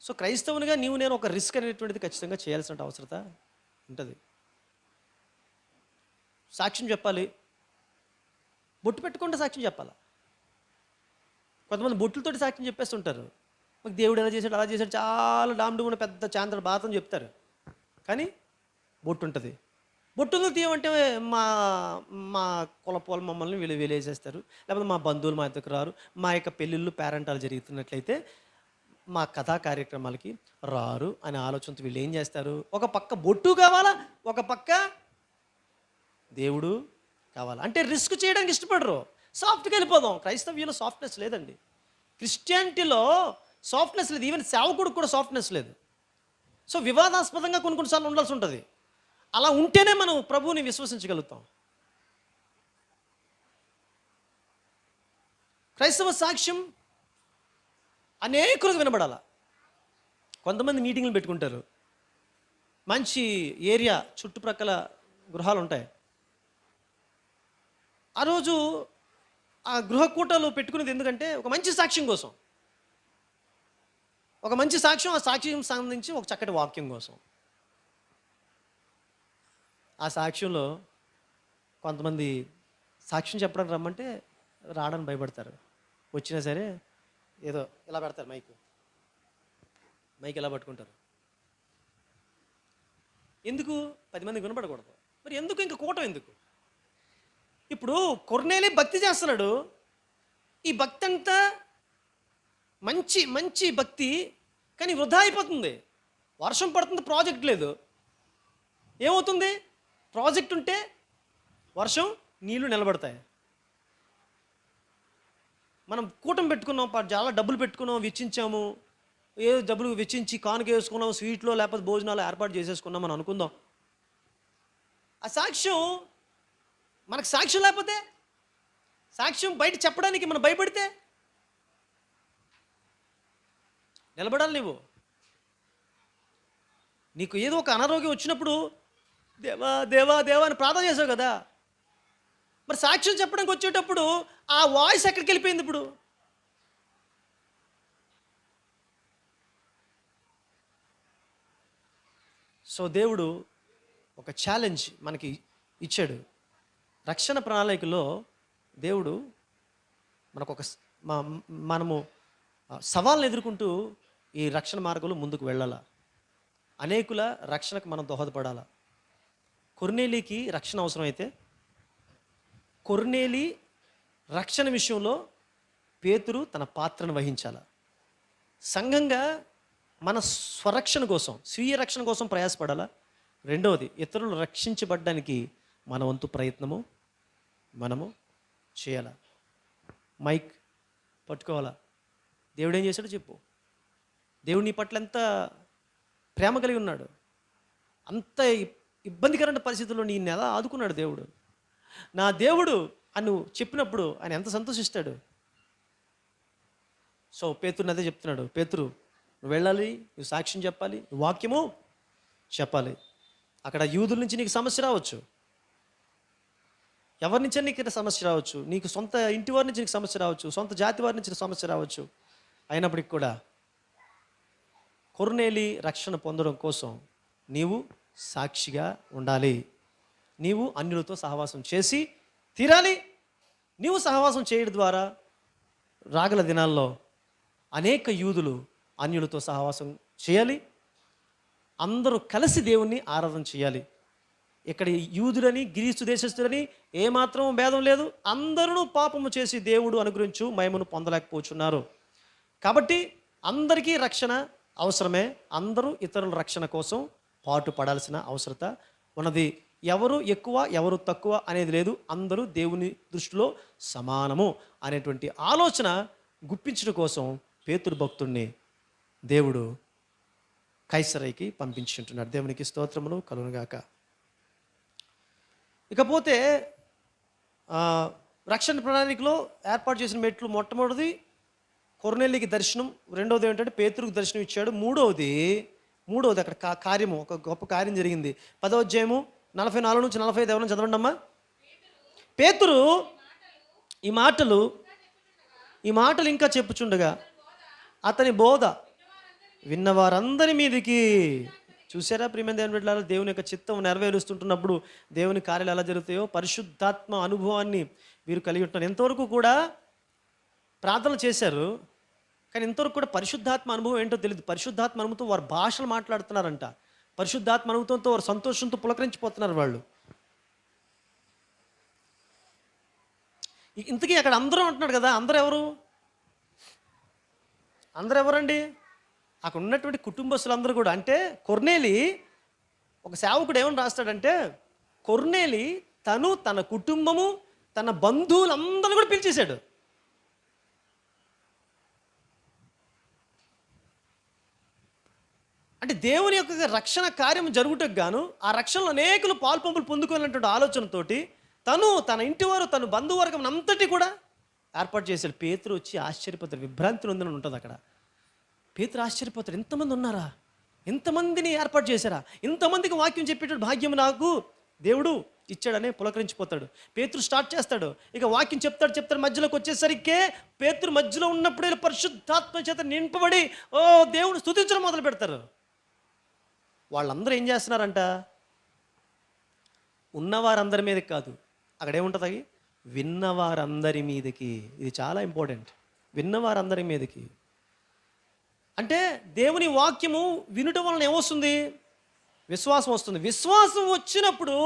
సో క్రైస్తవునిగా నీవు నేను ఒక రిస్క్ అనేటువంటిది ఖచ్చితంగా చేయాల్సిన అవసరత ఉంటుంది. సాక్ష్యం చెప్పాలి, బొట్టు పెట్టుకుంటే సాక్ష్యం చెప్పాలి. కొంతమంది బొట్టులతోటి సాక్ష్యం చెప్పేస్తుంటారు. మాకు దేవుడు ఎలా చేశాడు, అలా చేశాడు, చాలా డామ్డుగున్న పెద్ద చాంద్ర బాతం చెప్తారు. కానీ బొట్టు ఉంటుంది. బొట్టులు తీయమంటే మా మా కులపోలు మమ్మల్ని వీళ్ళు వేసేస్తారు, లేకపోతే మా బంధువులు మా దగ్గర రారు, మా యొక్క పెళ్ళిళ్ళు పేరెంటాలు జరుగుతున్నట్లయితే మా కథా కార్యక్రమాలకి రారు అనే ఆలోచనతో వీళ్ళు ఏం చేస్తారు, ఒక పక్క బొట్టు కావాలా, ఒక పక్క దేవుడు కావాలా. అంటే రిస్క్ చేయడానికి ఇష్టపడరు, సాఫ్ట్గా వెళ్ళిపోదాం. క్రైస్తవ్యంలో సాఫ్ట్నెస్ లేదండి. క్రిస్టియానిటీలో సాఫ్ట్నెస్ లేదు, ఈవెన్ సేవకుడికి కూడా సాఫ్ట్నెస్ లేదు. సో వివాదాస్పదంగా కొన్నిసార్లు ఉండాల్సి ఉంటుంది. అలా ఉంటేనే మనం ప్రభువుని విశ్వసించగలుగుతాం. క్రైస్తవ సాక్ష్యం అనేకులకు వినబడాల. కొంతమంది మీటింగ్లు పెట్టుకుంటారు, మంచి ఏరియా చుట్టుప్రక్కల గృహాలు ఉంటాయి. ఆ రోజు ఆ గృహకూటాలు పెట్టుకునేది ఎందుకంటే ఒక మంచి సాక్ష్యం కోసం, ఒక మంచి సాక్ష్యం, ఆ సాక్ష్యం సంబంధించి ఒక చక్కటి వాక్యం కోసం. ఆ సాక్ష్యంలో కొంతమంది సాక్ష్యం చెప్పడానికి రమ్మంటే రావడానికి భయపడతారు. వచ్చినా సరే ఏదో ఇలా పెడతారు, మైక్ ఇలా పట్టుకుంటారు. ఎందుకు? 10 మందికి వినపడకూడదు. మరి ఎందుకు ఇంక కూటం ఎందుకు? ఇప్పుడు కొర్నేలి భక్తి చేస్తున్నాడు, ఈ భక్తి అంతా మంచి మంచి భక్తి, కానీ వృధా అయిపోతుంది. వర్షం పడుతుంది, ప్రాజెక్ట్ లేదు. ఏమవుతుంది? ప్రాజెక్ట్ ఉంటే వర్షం, నీళ్లు నిలబడతాయి. మనం కూటం పెట్టుకున్నాం, చాలా డబ్బులు పెట్టుకున్నాం, వెచ్చించాము, ఏ డబ్బులు వెచ్చించి కానుక వేసుకున్నాం, స్వీట్లో లేకపోతే భోజనాలు ఏర్పాటు చేసేసుకున్నాం అని అనుకుందాం. ఆ సాక్ష్యం మనకు సాక్ష్యం లేకపోతే, సాక్ష్యం బయట చెప్పడానికి మనం భయపడితే నిలబడాలి. నీకు ఏదో ఒక అనారోగ్యం వచ్చినప్పుడు దేవా దేవా దేవా అని ప్రార్థన చేసావు కదా, మరి సాక్ష్యం చెప్పడానికి వచ్చేటప్పుడు ఆ వాయిస్ ఎక్కడికి వెళ్ళిపోయింది? ఇప్పుడు సో దేవుడు ఒక ఛాలెంజ్ మనకి ఇచ్చాడు. రక్షణ ప్రణాళికలో దేవుడు మనకు ఒక మనము సవాళ్ళను ఎదుర్కొంటూ ఈ రక్షణ మార్గంలో ముందుకు వెళ్ళాల. అనేకుల రక్షణకు మనం దోహదపడాల. కొర్నేలికి రక్షణ అవసరం అయితే, కొర్నేలి రక్షణ విషయంలో పేతురు తన పాత్రను వహించాల. సంఘంగా మన స్వరక్షణ కోసం, స్వీయ రక్షణ కోసం ప్రయాసపడాలా. రెండవది, ఇతరులు రక్షించబడ్డానికి మన వంతు ప్రయత్నము మనము చేయాల. మైక్ పట్టుకోవాలా. దేవుడు ఏం చేశాడో చెప్పు. దేవుడు నీ పట్ల ఎంత ప్రేమ కలిగి ఉన్నాడు, అంత ఇబ్బందికరమైన పరిస్థితుల్లో నేను ఎలా ఆదుకున్నాడు దేవుడు. నా దేవుడు అని నువ్వు చెప్పినప్పుడు ఆయన ఎంత సంతోషిస్తాడు. సో పేతురుని అదే చెప్తున్నాడు, పేతురు నువ్వు వెళ్ళాలి, నువ్వు సాక్ష్యం చెప్పాలి, నువ్వు వాక్యము చెప్పాలి. అక్కడ యూదుల నుంచి నీకు సమస్య రావచ్చు, ఎవరి నుంచే నీకు సమస్య రావచ్చు, నీకు సొంత ఇంటి వారి నుంచి నీకు సమస్య రావచ్చు, సొంత జాతి వారి నుంచి సమస్య రావచ్చు. అయినప్పటికి కూడా కొర్నేలి రక్షణ పొందడం కోసం నీవు సాక్షిగా ఉండాలి. నీవు అన్యులతో సహవాసం చేసి తీరాలి. నీవు సహవాసం చేయడం ద్వారా రాగల దినాల్లో అనేక యూదులు అన్యులతో సహవాసం చేయాలి. అందరూ కలిసి దేవుణ్ణి ఆరాధన చేయాలి. ఇక్కడ యూదులని గ్రీసు దేశస్తులని ఏమాత్రం భేదం లేదు. అందరూ పాపము చేసి దేవుడు అనుగ్రహించు మహిమను పొందలేకపోతున్నారు. కాబట్టి అందరికీ రక్షణ అవసరమే. అందరూ ఇతరుల రక్షణ కోసం పాటు పడాల్సిన అవసరత ఉన్నది. ఎవరు ఎక్కువ ఎవరు తక్కువ అనేది లేదు. అందరూ దేవుని దృష్టిలో సమానము అనేటువంటి ఆలోచన గుప్పించడం కోసం పేతురు భక్తుడిని దేవుడు కైసరైకి పంపించుంటున్నాడు. దేవునికి స్తోత్రములు కలుగునుగాక. ఇకపోతే రక్షణ ప్రణాళికలో ఏర్పాటు చేసిన మెట్లు మొట్టమొదటిది కొర్నేలికి దర్శనం, రెండవది ఏంటంటే పేతురుకు దర్శనం ఇచ్చాడు, మూడవది అక్కడ కార్యము, ఒక గొప్ప కార్యం జరిగింది. 10వ అధ్యాయము 44 నుంచి 45 ఎవరైనా చదవండి అమ్మా. పేతురు ఈ మాటలు ఇంకా చెప్పుచుండగా అతని బోధ విన్నవారందరి మీదికి. చూసారా ప్రియమైన దేవుని బిడ్డలారా, దేవుని యొక్క చిత్తం నెరవేరుస్తుంటున్నప్పుడు దేవుని కార్యాలు ఎలా జరుగుతాయో పరిశుద్ధాత్మ అనుభవాన్ని వీరు కలిగి ఉంటున్నారు. ఎంతవరకు కూడా ప్రార్థనలు చేశారు, కానీ ఇంతవరకు కూడా పరిశుద్ధాత్మ అనుభవం ఏంటో తెలియదు. పరిశుద్ధాత్మ అనుభవంతో వారు భాషలు మాట్లాడుతున్నారంట. పరిశుద్ధాత్మ అనుభవంతో వారు సంతోషంతో పులకరించిపోతున్నారు వాళ్ళు. ఇంతకీ అక్కడ అందరూ అంటున్నాడు కదా, అందరూ ఎవరండి? అక్కడ ఉన్నటువంటి కుటుంబస్తులందరూ కూడా. అంటే కొర్నేలి, ఒక సేవకుడు ఏమని రాస్తాడంటే, కొర్నేలి తన కుటుంబము తన బంధువులందరూ కూడా పిలిచేశాడు. అంటే దేవుని యొక్క రక్షణ కార్యం జరుగుటకు గాను ఆ రక్షణలో అనేకులు పాల్పంపులు పొందుకోవాలన్నటువంటి ఆలోచనతోటి తన ఇంటి వారు తన బంధువర్గం అంతటి కూడా ఏర్పాటు చేశాడు. పేతురు వచ్చి ఆశ్చర్యపోతాడు, విభ్రాంతి ఉందని ఉంటుంది అక్కడ. పేతురు ఆశ్చర్యపోతాడు, ఎంతమంది ఉన్నారా, ఎంతమందిని ఏర్పాటు చేశారా, ఇంతమందికి వాక్యం చెప్పేటప్పుడు భాగ్యం నాకు దేవుడు ఇచ్చాడని పులకరించిపోతాడు. పేతురు స్టార్ట్ చేస్తాడు, ఇక వాక్యం చెప్తాడు. మధ్యలోకి వచ్చేసరికి పేతురు మధ్యలో ఉన్నప్పుడే పరిశుద్ధాత్మ చేత నింపబడి దేవుడు స్తుతించడం మొదలు పెడతారు. వాళ్ళందరూ ఏం చేస్తున్నారంట, ఉన్నవారందరి మీదకి కాదు, అక్కడ ఏముంటుంది, విన్నవారందరి మీదకి. ఇది చాలా ఇంపార్టెంట్. విన్నవారందరి మీదకి అంటే దేవుని వాక్యము వినటం వలన ఏమొస్తుంది, విశ్వాసం వస్తుంది. విశ్వాసం వచ్చినప్పుడు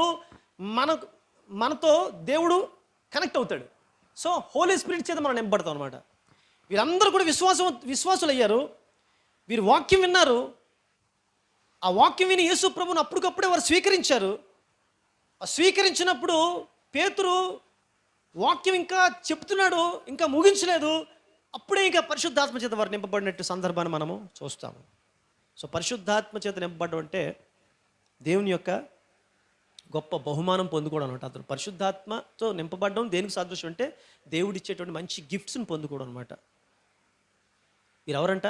మనతో దేవుడు కనెక్ట్ అవుతాడు. సో హోలీ స్పిరిట్ చేత మనం నింపబడతాం అనమాట. వీరందరూ కూడా విశ్వాసులు అయ్యారు. వీరు వాక్యం విన్నారు. ఆ వాక్యం విని యేసు ప్రభువును అప్పటికప్పుడే వారు స్వీకరించారు. స్వీకరించినప్పుడు పేతురు వాక్యం ఇంకా చెప్తున్నాడు, ఇంకా ముగించలేదు. అప్పుడే ఇంకా పరిశుద్ధాత్మ చేత వారు నింపబడినట్టు సందర్భాన్ని మనము చూస్తాము. సో పరిశుద్ధాత్మ చేత నింపబడడం అంటే దేవుని యొక్క గొప్ప బహుమానం పొందుకోవడం అనమాట. అతను పరిశుద్ధాత్మతో నింపబడడం దేనికి సాదృశ్యం అంటే దేవుడిచ్చేటువంటి మంచి గిఫ్ట్స్ని పొందుకోవడం అనమాట. మీరు ఎవరంట,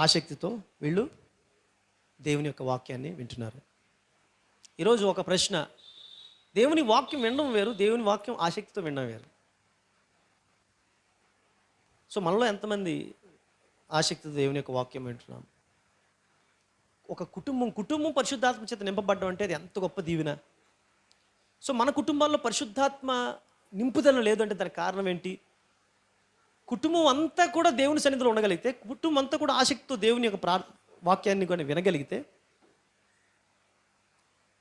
ఆసక్తితో వీళ్ళు దేవుని యొక్క వాక్యాన్ని వింటున్నారు. ఈరోజు ఒక ప్రశ్న, దేవుని వాక్యం వినడం వేరు, దేవుని వాక్యం ఆసక్తితో వినడం వేరు. సో మనలో ఎంతమంది ఆసక్తితో దేవుని యొక్క వాక్యం వింటున్నాం? ఒక కుటుంబం పరిశుద్ధాత్మ చేత నింపబడ్డం అంటే అది ఎంత గొప్ప దీవెన. సో మన కుటుంబాల్లో పరిశుద్ధాత్మ నింపుదల లేదు అంటే దానికి కారణం ఏంటి? కుటుంబం అంతా కూడా దేవుని సన్నిధిలో ఉండగలిగితే, కుటుంబం అంతా కూడా ఆసక్తితో దేవుని యొక్క వాక్యాన్ని కూడా వినగలిగితే,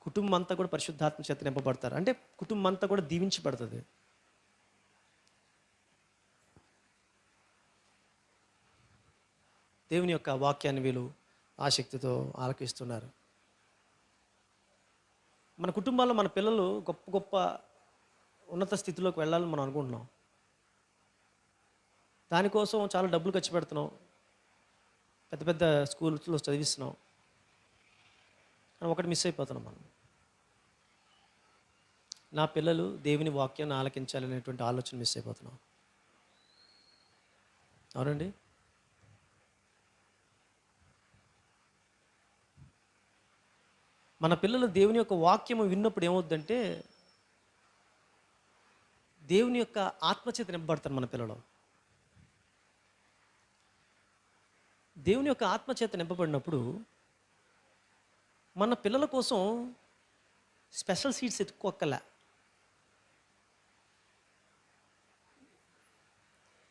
కుటుంబం అంతా కూడా పరిశుద్ధాత్మ చేత నింపబడతారు. అంటే కుటుంబం అంతా కూడా దీవించబడుతుంది. దేవుని యొక్క వాక్యాన్ని వీళ్ళు ఆసక్తితో ఆలకిస్తున్నారు. మన కుటుంబాల్లో మన పిల్లలు గొప్ప ఉన్నత స్థితిలోకి వెళ్ళాలని మనం అనుకుంటున్నాం. దానికోసం చాలా డబ్బులు ఖర్చు పెడుతున్నాం, పెద్ద స్కూల్స్లో చదివిస్తున్నాం. ఒకటి మిస్ అయిపోతున్నాం మనం. నా పిల్లలు దేవుని వాక్యాన్ని ఆలకించాలనేటువంటి ఆలోచన మిస్ అయిపోతున్నాం. అవునండి. మన పిల్లలు దేవుని యొక్క వాక్యము విన్నప్పుడు ఏమవుద్దంటే దేవుని యొక్క ఆత్మచేత నింపబడతారు మన పిల్లలు. దేవుని యొక్క ఆత్మచేత నింపబడినప్పుడు మన పిల్లల కోసం స్పెషల్ సీట్స్ ఎత్తుక్కోక్కర్లే.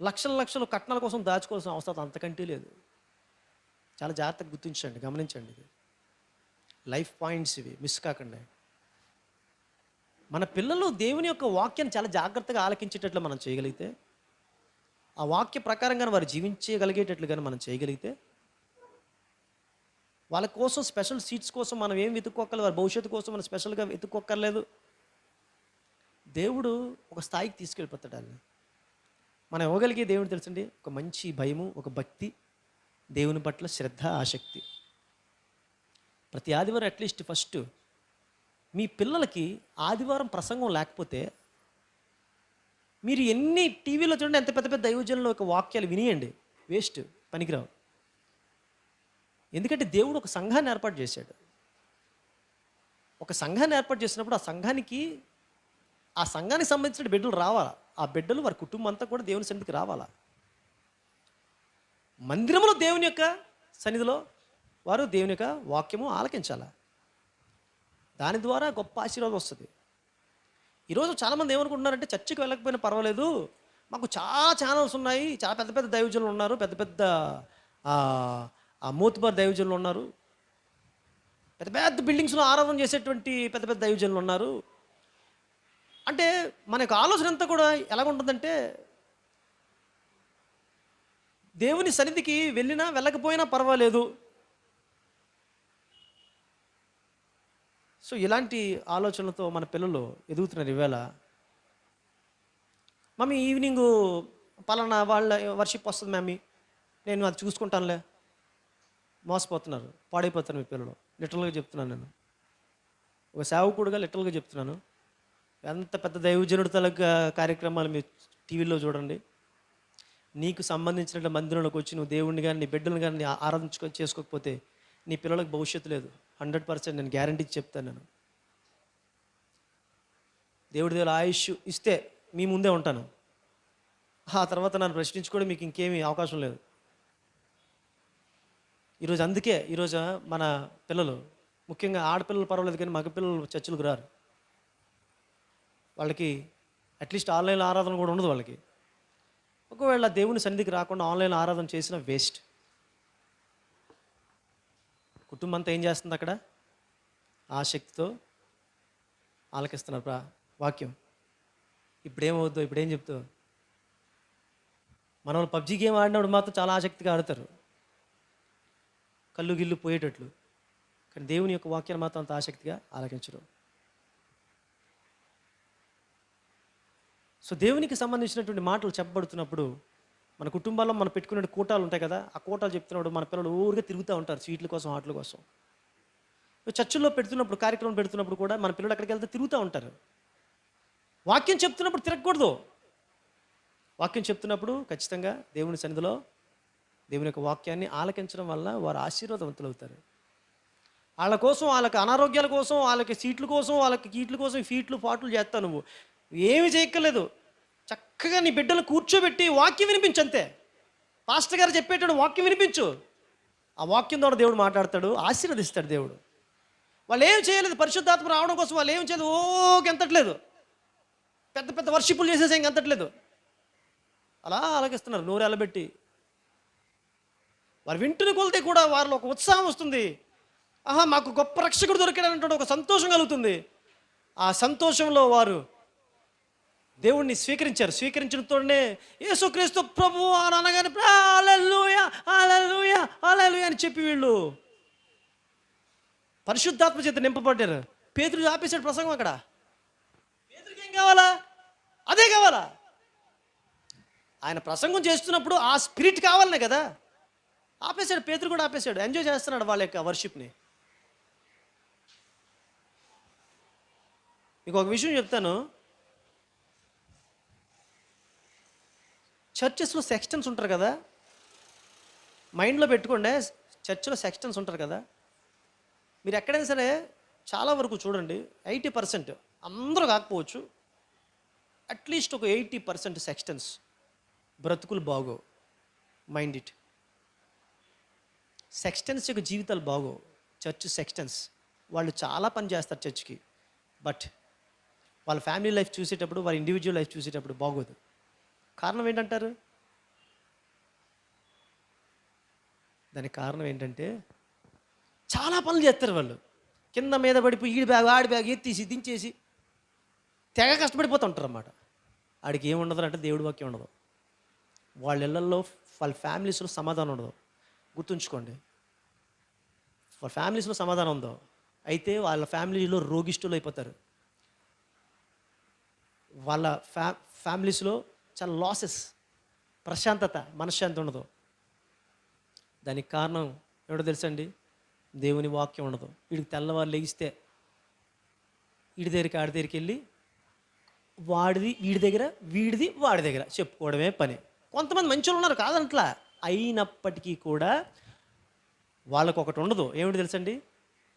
లక్షలు కట్నాల కోసం దాచుకోవాల్సిన అవసరం అంతకంటే లేదు. చాలా జాగ్రత్తగా గుర్తించండి, గమనించండి. ఇది లైఫ్ పాయింట్స్, ఇవి మిస్ కాకండి. మన పిల్లలు దేవుని యొక్క వాక్యాన్ని చాలా జాగ్రత్తగా ఆలకించేటట్లు మనం చేయగలిగితే, ఆ వాక్య ప్రకారంగా వారు జీవించగలిగేటట్లుగా మనం చేయగలిగితే, వాళ్ళ కోసం స్పెషల్ సీట్స్ కోసం మనం ఏం వెతుక్కోక్కర్లేదు, వారి భవిష్యత్తు కోసం మనం స్పెషల్గా వెతుక్కోక్కర్లేదు. దేవుడు ఒక స్థాయికి తీసుకెళ్ళిపోతాడు వాళ్ళని. మనం ఇవ్వగలిగే దేవుడు తెలుసండి, ఒక మంచి భయము, ఒక భక్తి, దేవుని పట్ల శ్రద్ధ, ఆసక్తి. ప్రతి ఆదివారం అట్లీస్ట్ ఫస్ట్ మీ పిల్లలకి ఆదివారం ప్రసంగం లేకపోతే మీరు ఎన్ని టీవీలో చూడండి, ఎంత పెద్ద పెద్ద దైవజనుల యొక్క వాక్యాలు వినియండి, వేస్ట్, పనికిరావు. ఎందుకంటే దేవుడు ఒక సంఘాన్ని ఏర్పాటు చేశాడు. ఒక సంఘాన్ని ఏర్పాటు చేసినప్పుడు ఆ సంఘానికి సంబంధించిన బిడ్డలు రావాలా. ఆ బిడ్డలు వారి కుటుంబం అంతా కూడా దేవుని సన్నిధికి రావాలా. మందిరంలో దేవుని యొక్క సన్నిధిలో వారు దేవుని యొక్క వాక్యము ఆలకించాలా. దాని ద్వారా గొప్ప ఆశీర్వాదం వస్తుంది. ఈరోజు చాలామంది ఏమనుకుంటున్నారంటే, చర్చికి వెళ్ళకపోయినా పర్వాలేదు, మాకు చాలా ఛానల్స్ ఉన్నాయి, చాలా పెద్ద పెద్ద దైవజనులు ఉన్నారు, పెద్ద పెద్ద మోతుబార్ దైవజనులు ఉన్నారు, పెద్ద పెద్ద బిల్డింగ్స్లో ఆరాధన చేసేటువంటి పెద్ద పెద్ద దైవజనులు ఉన్నారు. అంటే మన యొక్క ఆలోచన అంతా కూడా ఎలాగుంటుందంటే, దేవుని సన్నిధికి వెళ్ళినా వెళ్ళకపోయినా పర్వాలేదు. సో ఇలాంటి ఆలోచనలతో మన పిల్లలు ఎదుగుతున్నారు. ఈవేళ మమ్మీ ఈవినింగు పలానా వాళ్ళ వర్షిప్ వస్తుంది మమ్మీ, నేను అది చూసుకుంటానులే. మోసపోతున్నారు, పాడైపోతున్నారు మీ పిల్లలు. లిటరల్గా చెప్తున్నాను, నేను ఒక సేవకుడుగా లిటరల్గా చెప్తున్నాను. ఎంత పెద్ద దైవజనుడి తలక కార్యక్రమాలు మీరు టీవీలో చూడండి, నీకు సంబంధించిన మందిరంలోకి వచ్చి నువ్వు దేవుడిని కానీ నీ బిడ్డలను కానీ చేసుకోకపోతే నీ పిల్లలకు భవిష్యత్తు లేదు. 100% నేను గ్యారంటీ చెప్తాను. నేను దేవుడి దగ్గర ఆయుష్ ఇస్తే మీ ముందే ఉంటాను, ఆ తర్వాత నన్ను ప్రశ్నించుకోవడం మీకు ఇంకేమీ అవకాశం లేదు. అందుకే ఈరోజు మన పిల్లలు, ముఖ్యంగా ఆడపిల్లలు పర్వాలేదు కానీ మగపిల్లలు చర్చలకు రారు. వాళ్ళకి అట్లీస్ట్ ఆన్లైన్ ఆరాధన కూడా ఉండదు వాళ్ళకి. ఒకవేళ దేవుని సన్నిధికి రాకుండా ఆన్లైన్ ఆరాధన చేసినా వేస్ట్. కుటుంబం అంతా ఏం చేస్తుంది అక్కడ? ఆసక్తితో ఆలకిస్తున్నారు వాక్యం. ఇప్పుడేమవుద్దో, ఇప్పుడేం చెప్తావు? మన వాళ్ళు పబ్జీ గేమ్ ఆడినప్పుడు మాత్రం చాలా ఆసక్తిగా ఆడతారు, కళ్ళు గిల్లు పోయేటట్లు. కానీ దేవుని యొక్క వాక్యాన్ని మాత్రం అంత ఆసక్తిగా ఆలకించరు. సో దేవునికి సంబంధించినటువంటి మాటలు చెప్పబడుతున్నప్పుడు మన కుటుంబాల్లో మనం పెట్టుకునే కూటాలు ఉంటాయి కదా, ఆ కూటాలు చెప్తున్నప్పుడు మన పిల్లలు ఊరిగా తిరుగుతూ ఉంటారు స్వీట్ల కోసం, ఆటల కోసం. చర్చిల్లో పెడుతున్నప్పుడు, కార్యక్రమం పెడుతున్నప్పుడు కూడా మన పిల్లలు అక్కడికి వెళ్తే తిరుగుతూ ఉంటారు. వాక్యం చెప్తున్నప్పుడు తిరగకూడదు. వాక్యం చెప్తున్నప్పుడు ఖచ్చితంగా దేవుని సన్నిధిలో దేవుని యొక్క వాక్యాన్ని ఆలకించడం వల్ల వారు ఆశీర్వాదవంతులు అవుతారు. వాళ్ళ కోసం, వాళ్ళకి అనారోగ్యాల కోసం, వాళ్ళకి సీట్ల కోసం, వాళ్ళకి కీట్ల కోసం ఫీట్లు పాటలు చేస్తావు. నువ్వు ఏమి చేయక్కర్లేదు, చక్కగా నీ బిడ్డలు కూర్చోబెట్టి వాక్యం వినిపించు అంతే. పాస్టర్ గారు చెప్పేటాడు వాక్యం వినిపించు. ఆ వాక్యం ద్వారా దేవుడు మాట్లాడతాడు, ఆశీర్వదిస్తాడు దేవుడు. వాళ్ళు ఏం చేయలేదు, పరిశుద్ధాత్మ రావడం కోసం వాళ్ళు ఏం చేయలేదు, ఎంతట్లేదు, పెద్ద పెద్ద వర్షిప్పులు చేసేసి ఇంకెంతట్లేదు, అలా ఆలకిస్తున్నారు నోరు ఎలబెట్టి. వారు వింటున్న కొలితే కూడా వారిలో ఒక ఉత్సాహం వస్తుంది. మాకు గొప్ప రక్షకుడు దొరికాడనంటే ఒక సంతోషం కలుగుతుంది. ఆ సంతోషంలో వారు దేవుణ్ణి స్వీకరించినతోనే యేసుక్రీస్తు ప్రభువు అని అనగానే హల్లెలూయా హల్లెలూయా హల్లెలూయా అని చెప్పి వీళ్ళు పరిశుద్ధాత్మ చేత నింపబడ్డారు. పేతురు ఆపేశాడు ప్రసంగం. అక్కడ పేతురుకి ఏం కావాలా? అదే కావాలా. ఆయన ప్రసంగం చేస్తున్నప్పుడు ఆ స్పిరిట్ కావాలనే కదా. ఆపేశాడు, పేతురు కూడా ఆపేశాడు. ఎంజాయ్ చేస్తున్నాడు వాళ్ళ యొక్క వర్షిప్ని. మీకు ఒక విషయం చెప్తాను, చర్చెస్లో సెక్షన్స్ ఉంటారు కదా, మైండ్లో పెట్టుకోండి. చర్చిలో సెక్షన్స్ ఉంటారు కదా, మీరు ఎక్కడైనా సరే చాలా వరకు చూడండి, 80% అందరూ కాకపోవచ్చు, అట్లీస్ట్ ఒక 80% సెక్షన్స్ బ్రతుకులు బాగోవు. Mind it. సెక్షన్స్ యొక్క జీవితాలు బాగోవు. చర్చ్ సెక్షన్స్ వాళ్ళు చాలా పని చేస్తారు చర్చ్కి, బట్ వాళ్ళ ఫ్యామిలీ లైఫ్ చూసేటప్పుడు, వాళ్ళ ఇండివిజువల్ లైఫ్ చూసేటప్పుడు బాగోదు. కారణం ఏంటంటారు? దానికి కారణం ఏంటంటే చాలా పనులు చేస్తారు వాళ్ళు. కింద మీద పడిపోయి ఈడి బ్యాగ్ ఆడి బ్యాగ్ ఎత్తేసి దించేసి తెగ కష్టపడిపోతూ ఉంటారు అన్నమాట. ఆడికి ఏమి ఉండదు అంటే దేవుడి వాక్యం ఉండదు. వాళ్ళ ఇళ్ళల్లో వాళ్ళ ఫ్యామిలీస్లో సమాధానం ఉండదు. గుర్తుంచుకోండి, వాళ్ళ ఫ్యామిలీస్లో సమాధానం ఉందో అయితే వాళ్ళ ఫ్యామిలీలో రోగిష్ఠులు అయిపోతారు. వాళ్ళ ఫ్యామిలీస్లో చాలా లాసెస్, ప్రశాంతత, మనశ్శాంతి ఉండదు. దానికి కారణం ఎవడో తెలుసండి? దేవుని వాక్యం ఉండదు. వీడికి తెల్లవారు లెగిస్తే వీడి దగ్గరికి ఆడి దగ్గరికి వెళ్ళి వాడిది వీడి దగ్గర, వీడిది వాడి దగ్గర చెప్పుకోవడమే పని. కొంతమంది మంచోళ్ళు ఉన్నారు, కాదంట్లా. అయినప్పటికీ కూడా వాళ్ళకు ఒకటి ఉండదు. ఏమిటి తెలుసండి?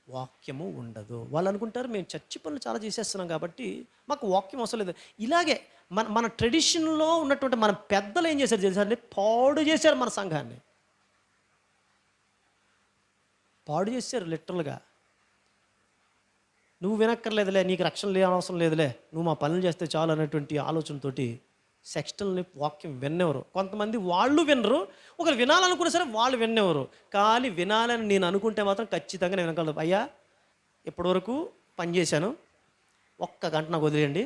వాక్యము ఉండదు. వాళ్ళు అనుకుంటారు మేము చర్చి పనులు చాలా చేసేస్తున్నాం కాబట్టి మాకు వాక్యం అవసరం లేదు. ఇలాగే మన మన ట్రెడిషన్లో ఉన్నటువంటి మన పెద్దలు ఏం చేశారు తెలుసా అండి? పాడు చేశారు మన సంఘాన్ని, పాడు చేశారు లిటరల్గా. నువ్వు వినక్కర్లేదులే, నీకు రక్షణ అవసరం లేదులే, నువ్వు మా పనులు చేస్తే చాలు అనేటువంటి ఆలోచనతోటి సెక్స్టల్ని వాక్యం విన్నెవరు. కొంతమంది వాళ్ళు వినరు, ఒకరు వినాలనుకున్నా సరే వాళ్ళు విన్నెవరు. కానీ వినాలని నేను అనుకుంటే మాత్రం ఖచ్చితంగా నేను వినగలను. అయ్యా ఇప్పటివరకు పని చేశాను, ఒక్క గంట నాకు వదిలేయండి,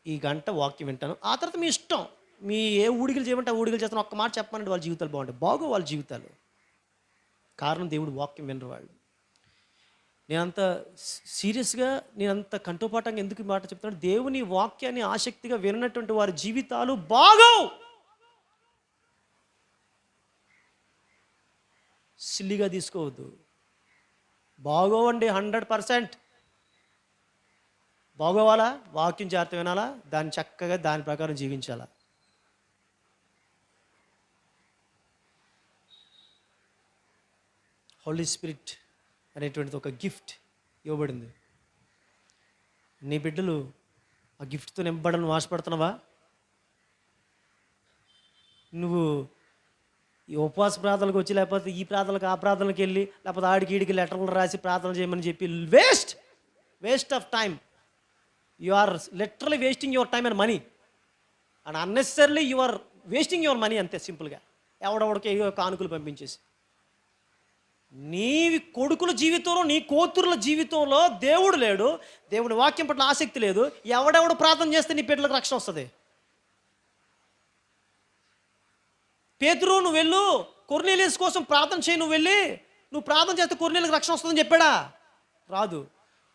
ఈ గంట వాక్యం వింటాను, ఆ తర్వాత మీ ఇష్టం, మీ ఏ ఊడికలు చేయమంటే ఆ ఊడికలు చేస్తాను, ఒక్క మాట చెప్పమంటే వాళ్ళ జీవితాలు బాగుంటాయి. వాళ్ళ జీవితాలు. కారణం దేవుడు వాక్యం వినరు వాళ్ళు. నేనంత సీరియస్గా, నేనంత కంఠోపాఠంగా ఎందుకు మాట చెప్తున్నాను? దేవుని వాక్యాన్ని ఆసక్తిగా వినటువంటి వారి జీవితాలు బాగోవు. సిల్లిగా తీసుకోవద్దు. బాగోవండి, 100%. బాగోవాలా? వాక్యం జాగ్రత్త వినాలా, దాన్ని చక్కగా దాని ప్రకారం జీవించాలా. హోలీ స్పిరిట్ అనేటువంటిది ఒక గిఫ్ట్ ఇవ్వబడింది. నీ బిడ్డలు ఆ గిఫ్ట్తో నింపబడని ఆశపడుతున్నావా? నువ్వు ఈ ఉపవాస ప్రార్థనలకు వచ్చి, లేకపోతే ఈ ప్రార్థనలకు ఆ ప్రార్థనలకు వెళ్ళి, లేకపోతే ఆడికి ఈడికి లెటర్లు రాసి ప్రార్థన చేయమని చెప్పి waste of time. You are literally wasting your time and money, and unnecessarily you are wasting your money. అంతే సింపుల్గా. ఎవడెవడికి కానుకలు పంపించేసి నీ కొడుకుల జీవితంలో, నీ కూతురుల జీవితంలో దేవుడు లేడు, దేవుని వాక్యం పట్ల ఆసక్తి లేదు. ఎవడెవడు ప్రార్థన చేస్తే నీ బిడ్డలకు రక్షణ వస్తుంది? పేతురు నువ్వు వెళ్ళు, కొర్నేలియస్ కోసం ప్రార్థన చేయి, నువ్వు ప్రార్థన చేస్తే కొర్నేలియస్కి రక్షణ వస్తుందని చెప్పాడా? రాదు.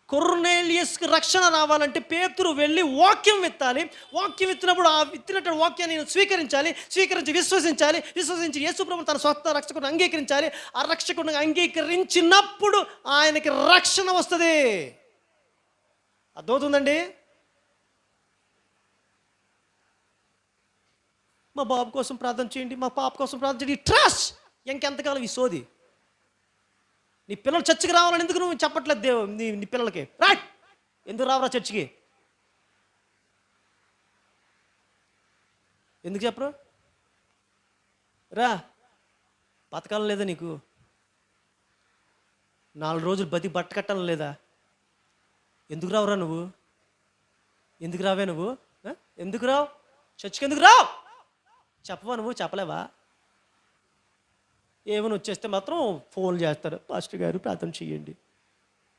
కొర్నేలియస్కి రక్షణ రావాలంటే పేతురు వెళ్ళి వాక్యం విత్తాలి. వాక్యం విత్తినప్పుడు ఆ విత్తినటువంటి వాక్యాన్ని నేను స్వీకరించి విశ్వసించి యేసుప్రభువును తన స్వస్థ రక్షకుడిని అంగీకరించాలి. ఆ రక్షకుడిని అంగీకరించినప్పుడు ఆయనకి రక్షణ వస్తుంది. అర్థమవుతుందండి? మా బాబు కోసం ప్రార్థన చేయండి, మా పాప కోసం ప్రార్థన చేయండి, ట్రస్ట్. ఇంకెంతకాలం ఈ సోది? నీ పిల్లలు చర్చికి రావాలని ఎందుకు నువ్వు చెప్పట్లేదు? నీ పిల్లలకి రైట్ ఎందుకు రావరా చర్చికి? ఎందుకు చెప్పరు? రా, బతకాలం లేదా నీకు? 4 రోజులు బట్ట కట్టాలని లేదా? ఎందుకు రావురా నువ్వు? ఎందుకు రావే నువ్వు? ఎందుకు రావు చర్చికి? ఎందుకు రావు? చెప్పవా నువ్వు? చెప్పలేవా? ఏమైనా వచ్చేస్తే మాత్రం ఫోన్ చేస్తారు, పాస్టర్ గారు ప్రార్థన చేయండి.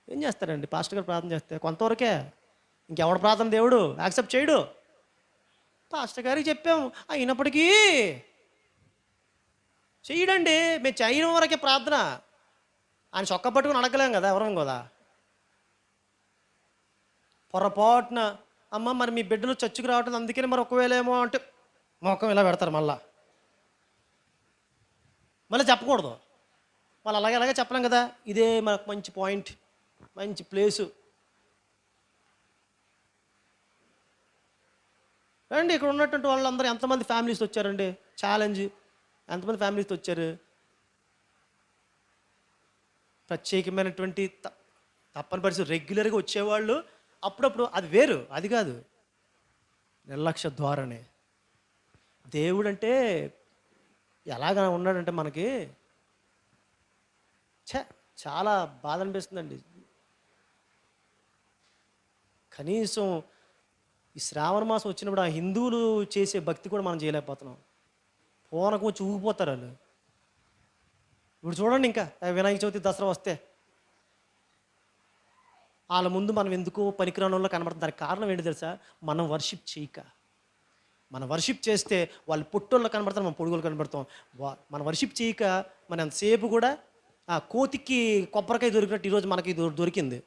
ఏం చేస్తారండి పాస్టర్ గారు ప్రార్థన చేస్తే? కొంతవరకే. ఇంకెవడ ప్రార్థన దేవుడు యాక్సెప్ట్ చేయడు. పాస్టర్ గారికి చెప్పాము, అయినప్పటికీ చెయ్యడండి. మేము చేయడం వరకే ప్రార్థన. ఆయన చొక్క పట్టుకుని అడగలేం కదా, ఎవరం కదా. పొరపాటున అమ్మ మరి మీ బిడ్డలు చర్చికి రావటం అందుకని మరి ఒకవేళ ఏమో అంటే మొఖం ఇలా పెడతారు. మళ్ళీ చెప్పకూడదు. మళ్ళీ అలాగే చెప్పలేం కదా. ఇదే మనకు మంచి పాయింట్, మంచి ప్లేసు. రండి, ఇక్కడ ఉన్నటువంటి వాళ్ళందరూ ఎంతమంది ఫ్యామిలీస్ వచ్చారండి? ఛాలెంజ్. ఎంతమంది ఫ్యామిలీస్ వచ్చారు? ప్రత్యేకమైనటువంటి తప్పని పరిస్థితి రెగ్యులర్గా వచ్చేవాళ్ళు అప్పుడప్పుడు, అది వేరు, అది కాదు. నిర్లక్ష్య ద్వారానే. దేవుడు అంటే ఎలాగ ఉన్నాడంటే మనకి చాలా బాధ అనిపిస్తుందండి. కనీసం ఈ శ్రావణ మాసం వచ్చినప్పుడు ఆ హిందువులు చేసే భక్తి కూడా మనం చేయలేకపోతున్నాం. పూనకం వచ్చి ఊగిపోతారు వాళ్ళు. ఇప్పుడు చూడండి, ఇంకా వినాయక చవితి, దసరా వస్తే వాళ్ళ ముందు మనం ఎందుకో పనికిరానంలో కనబడుతుంది. దానికి కారణం ఏంటి తెలుసా? మనం వర్షిప్ చేయక. మనం వర్షిప్ చేస్తే వాళ్ళు పొట్టోళ్ళు కనబడతారు, మనం పొడుగులు కనబడతాం. మనం వర్షిప్ చేయక మన ఎంతసేపు కూడా కోతికి కొబ్బరికాయ దొరికినట్టు ఈరోజు మనకి దొరికింది.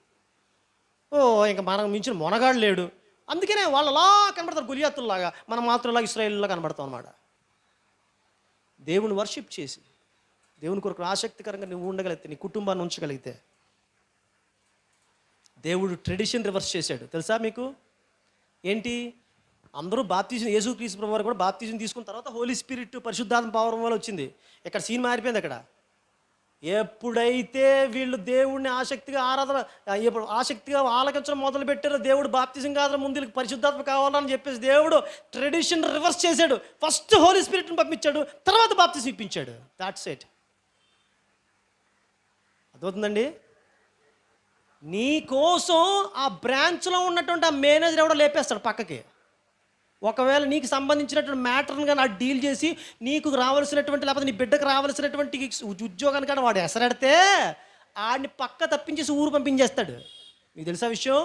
ఇంకా మనం మించిన మొనగాడు లేడు. అందుకనే వాళ్ళు అలా కనబడతారు గొలియాతుల్లాగా, మనం మాత్రం ఇలా ఇశ్రాయేలులా కనబడతాం అన్నమాట. దేవుని వర్షిప్ చేసి దేవుని కొరకు ఆసక్తికరంగా నువ్వు ఉండగలిగితే, నీ కుటుంబాన్ని ఉంచగలిగితే, దేవుడు ట్రెడిషన్ రివర్స్ చేశాడు తెలుసా మీకు? ఏంటి? అందరూ బాప్తిజం, యేసుక్రీస్తు ప్రభువు వారు కూడా బాప్తిజం తీసుకున్న తర్వాత హోలీ స్పిరిట్ పరిశుద్ధాత్మ పవర్ వల్ల వచ్చింది. ఇక్కడ సీన్ మారిపోయింది. అక్కడ ఎప్పుడైతే వీళ్ళు దేవుడిని ఆసక్తిగా ఆసక్తిగా ఆలకించడం మొదలు పెట్టారో, దేవుడు బాప్తిజం కాదు ముందు పరిశుద్ధాత్మ కావాలని చెప్పేసి దేవుడు ట్రెడిషన్ రివర్స్ చేశాడు. ఫస్ట్ హోలీ స్పిరిట్ని పంపించాడు, తర్వాత బాప్తిజం ఇప్పించాడు. That's it. అర్థమవుతుందండి? నీ కోసం ఆ బ్రాంచ్లో ఉన్నటువంటి ఆ మేనేజర్ ఎవడో లేపేస్తాడు పక్కకి. ఒకవేళ నీకు సంబంధించినటువంటి మ్యాటర్ని కానీ ఆ డీల్ చేసి నీకు రావాల్సినటువంటి, లేకపోతే నీ బిడ్డకు రావాల్సినటువంటి ఉద్యోగాన్ని కానీ వాడు ఎసరెడితే ఆడిని పక్క తప్పించేసి ఊరు పంపించేస్తాడు. మీకు తెలుసా విషయం?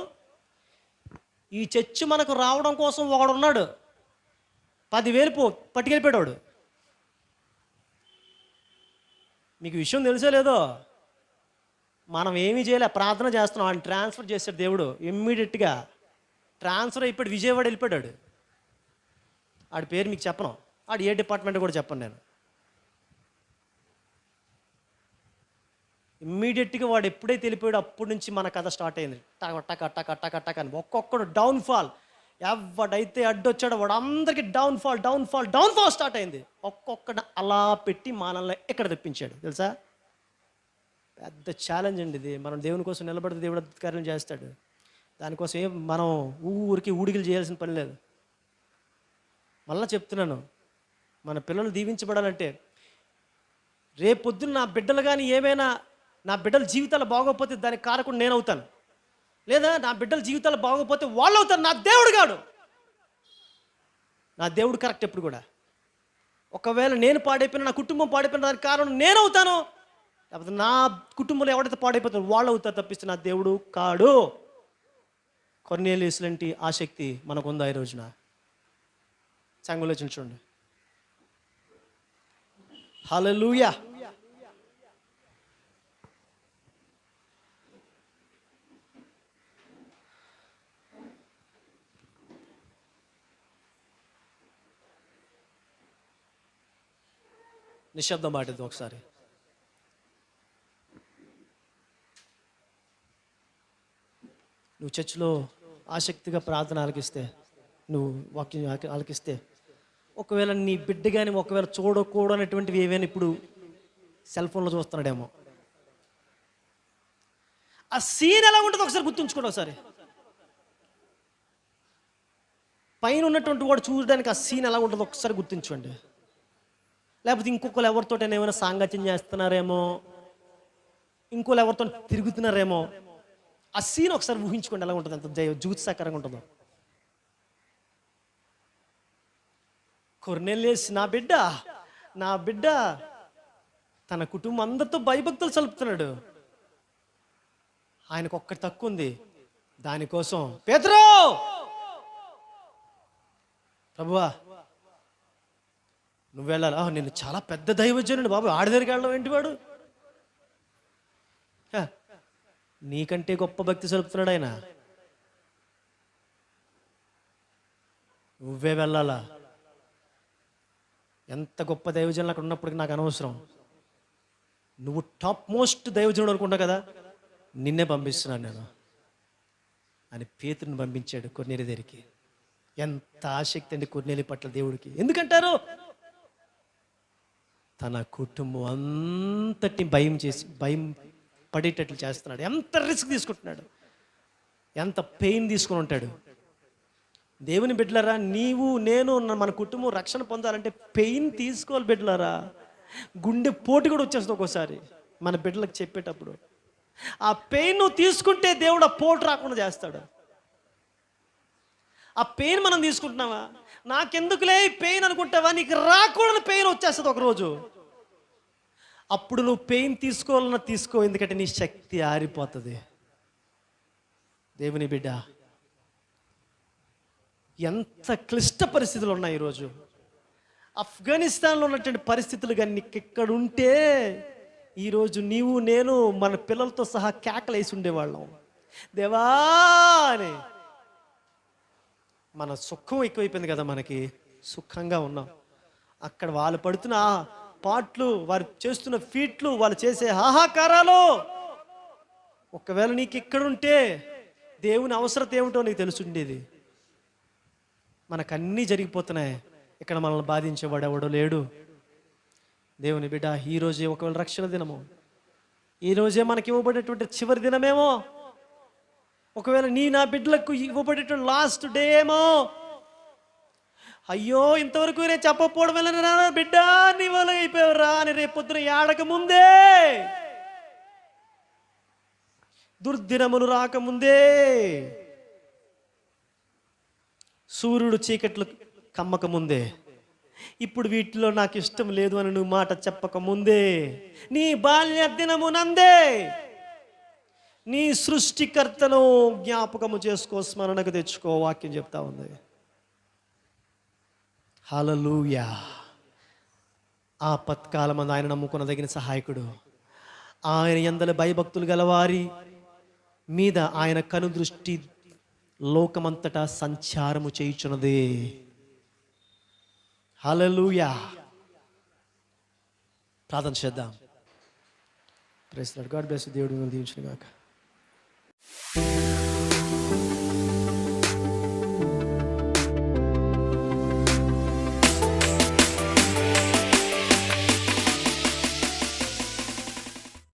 ఈ చర్చ్ మనకు రావడం కోసం ఒకడున్నాడు, 10,000 పట్టుకెళ్ళిపోయాడు. మీకు విషయం తెలుసో లేదో? మనం ఏమీ చేయలే, ప్రార్థన చేస్తున్నాం, ఆయన ట్రాన్స్ఫర్ చేశాడు దేవుడు. ఇమ్మీడియట్గా ట్రాన్స్ఫర్ అయిపోయాడు, విజయవాడ వెళ్ళిపోయాడు. ఆడి పేరు మీకు చెప్పను, ఆడు ఏ డిపార్ట్మెంట్ కూడా చెప్పను నేను. ఇమ్మీడియట్గా వాడు ఎప్పుడైతే వెళ్ళిపోయాడు అప్పటి నుంచి మన కథ స్టార్ట్ అయింది. టక టక టక టక టక అని ఒక్కొక్కడు డౌన్ఫాల్. ఎవడైతే అడ్డొచ్చాడో వాడు అందరికీ డౌన్ఫాల్ డౌన్ఫాల్ డౌన్ఫాల్ స్టార్ట్ అయింది. ఒక్కొక్కడు అలా పెట్టి మనల్ని ఎక్కడ తెప్పించాడు తెలుసా? పెద్ద ఛాలెంజ్ అండి ఇది. మనం దేవుని కోసం నిలబడితే దేవుడు కార్యం చేస్తాడు. దానికోసం మనం ఊరికి ఊడికలు చేయాల్సిన పని లేదు. మళ్ళీ చెప్తున్నాను, మన పిల్లలు దీవించబడాలంటే రేపొద్దున నా బిడ్డలు కానీ ఏమైనా, నా బిడ్డల జీవితాలు బాగోకపోతే దానికి కారకుడు నేను అవుతాను, లేదా నా బిడ్డల జీవితాలు బాగోకపోతే వాళ్ళు అవుతారు. నా దేవుడు కాడు, నా దేవుడు కరెక్ట్ ఎప్పుడు కూడా. ఒకవేళ నేను పాడైపోయినా, నా కుటుంబం పాడైపోయిన దానికి కారణం నేను అవుతాను, లేకపోతే నా కుటుంబంలో ఎవడైతే పాడైపోతారో వాళ్ళు అవుతారు తప్పిస్తే నా దేవుడు కాడు. కొర్నేలియస్ లాంటి ఆసక్తి మనకు ఉందా ఈ రోజున? సంఘంలో చూడండి. హల్లెలూయా. నిశ్శబ్దం పాటిద్దాం ఒకసారి. నువ్వు చర్చిలో ఆసక్తిగా ప్రార్థన ఆలకిస్తే, నువ్వు వాక్యం ఆలకిస్తే, ఒకవేళ నీ బిడ్డ కానీ ఒకవేళ చూడకూడనటువంటివి ఏవైనా ఇప్పుడు సెల్ ఫోన్లో చూస్తున్నాడేమో, ఆ సీన్ ఎలా ఉంటుందో ఒకసారి గుర్తుంచుకోండి. ఒకసారి పైన ఉన్నటువంటి వాడు చూడడానికి ఆ సీన్ ఎలా ఉంటుందో ఒకసారి గుర్తుంచుకోండి. లేకపోతే ఇంకొకరు ఎవరితో ఏమైనా సాంగత్యం చేస్తున్నారేమో, ఇంకోళ్ళు ఎవరితో తిరుగుతున్నారేమో, ఆ సీన్ ఒకసారి ఊహించుకోండి ఎలా ఉంటుంది, అంత జూత్సాకరంగా ఉంటుందో. కొర్నేలియస్ నా బిడ్డ తన కుటుంబం అందరితో భయభక్తులు సలుపుతున్నాడు. ఆయనకు ఒక్కటి తక్కువ ఉంది. దానికోసం పేతురు, ప్రభువా నువ్వు వెళ్ళాలి. నేను చాలా పెద్ద దైవజనుడు బాబు, ఆడి దగ్గరికి వెళ్ళడం ఏంటి వాడు? నీకంటే గొప్ప భక్తి సలుపుతున్నాడు ఆయన, నువ్వే వెళ్ళాలా? ఎంత గొప్ప దైవజనులు అక్కడ ఉన్నప్పటికీ నాకు అనవసరం, నువ్వు టాప్ మోస్ట్ దైవజనుడు అనుకుంటా కదా, నిన్నే పంపిస్తున్నాను నేను అని పేతురుని పంపించాడు కొర్నేలి దగ్గరికి. ఎంత ఆసక్తి అండి కొర్నేలి పట్ల దేవుడికి. ఎందుకంటారు? తన కుటుంబం అంతటి భయం పడేటట్లు చేస్తున్నాడు. ఎంత రిస్క్ తీసుకుంటున్నాడు, ఎంత పెయిన్ తీసుకుని ఉంటాడు. దేవుని బిడ్డలారా, నీవు నేను మన కుటుంబం రక్షణ పొందాలంటే పెయిన్ తీసుకోవాలి బిడ్డలారా. గుండె పోటు కూడా వచ్చేస్తుంది ఒక్కోసారి మన బిడ్డలకు చెప్పేటప్పుడు. ఆ పెయిన్ నువ్వు తీసుకుంటే దేవుడు ఆ పోటు రాకుండా చేస్తాడు. ఆ పెయిన్ మనం తీసుకుంటున్నావా? నాకెందుకులే ఈ పెయిన్ అనుకుంటావా? నీకు రాకూడని పెయిన్ వచ్చేస్తుంది ఒకరోజు. అప్పుడు నువ్వు పెయిన్ తీసుకోవాలన్నా తీసుకో, ఎందుకంటే నీ శక్తి ఆరిపోతుంది. దేవుని బిడ్డ, ఎంత క్లిష్ట పరిస్థితులు ఉన్నాయి ఈరోజు. ఆఫ్ఘనిస్తాన్లో ఉన్నటువంటి పరిస్థితులు కానీ నీకు ఇక్కడ ఉంటే ఈరోజు నీవు నేను మన పిల్లలతో సహా కేకలేసి ఉండేవాళ్ళం, దేవా అని. మన సుఖం ఎక్కువైపోయింది కదా, మనకి సుఖంగా ఉన్నాం. అక్కడ వాళ్ళు పడుతున్న పాటలు, వారు చేస్తున్న ఫీట్లు, వాళ్ళు చేసే హాహాకారాలు, ఒకవేళ నీకు ఇక్కడ ఉంటే దేవుని అవసరత ఏమిటో నీకు తెలుసుండేది. మనకన్నీ జరిగిపోతున్నాయి, ఇక్కడ మనల్ని బాధించేవాడు ఎవడో లేడు. దేవుని బిడ్డ, ఈరోజే ఒకవేళ రక్షణ దినము, ఈరోజే మనకి ఇవ్వబడేటువంటి చివరి దినమేమో, ఒకవేళ నా బిడ్డలకు ఇవ్వబడేటువంటి లాస్ట్ డే ఏమో. అయ్యో ఇంతవరకు నేను చెప్పకపోవడం వల్ల బిడ్డ నీ వల్ల అయిపోయావురా అని రేపు పొద్దున ఏడక ముందే, దుర్దినములు రాకముందే, సూర్యుడు చీకట్లు కమ్మక ముందే, ఇప్పుడు వీటిలో నాకు ఇష్టం లేదు అని నువ్వు మాట చెప్పక ముందే, నీ బాల్య దినమునందే నీ సృష్టికర్తను జ్ఞాపకము చేసుకో, స్మరణకు తెచ్చుకో. వాక్యం చెప్తా ఉంది. హల్లెలూయా. ఆపత్కాలమందు ఆయన నమ్ముకునదగిన సహాయకుడు, ఆయన యందలి భయభక్తులు గలవారి మీద ఆయన కనుదృష్టి లోకమంతటా సంచారము చేయుచున్నది. హల్లెలూయా. ప్రార్థన చేద్దాం. Praise the Lord. God bless you. దేవుడు మిమ్మల్ని దీవించును గాక.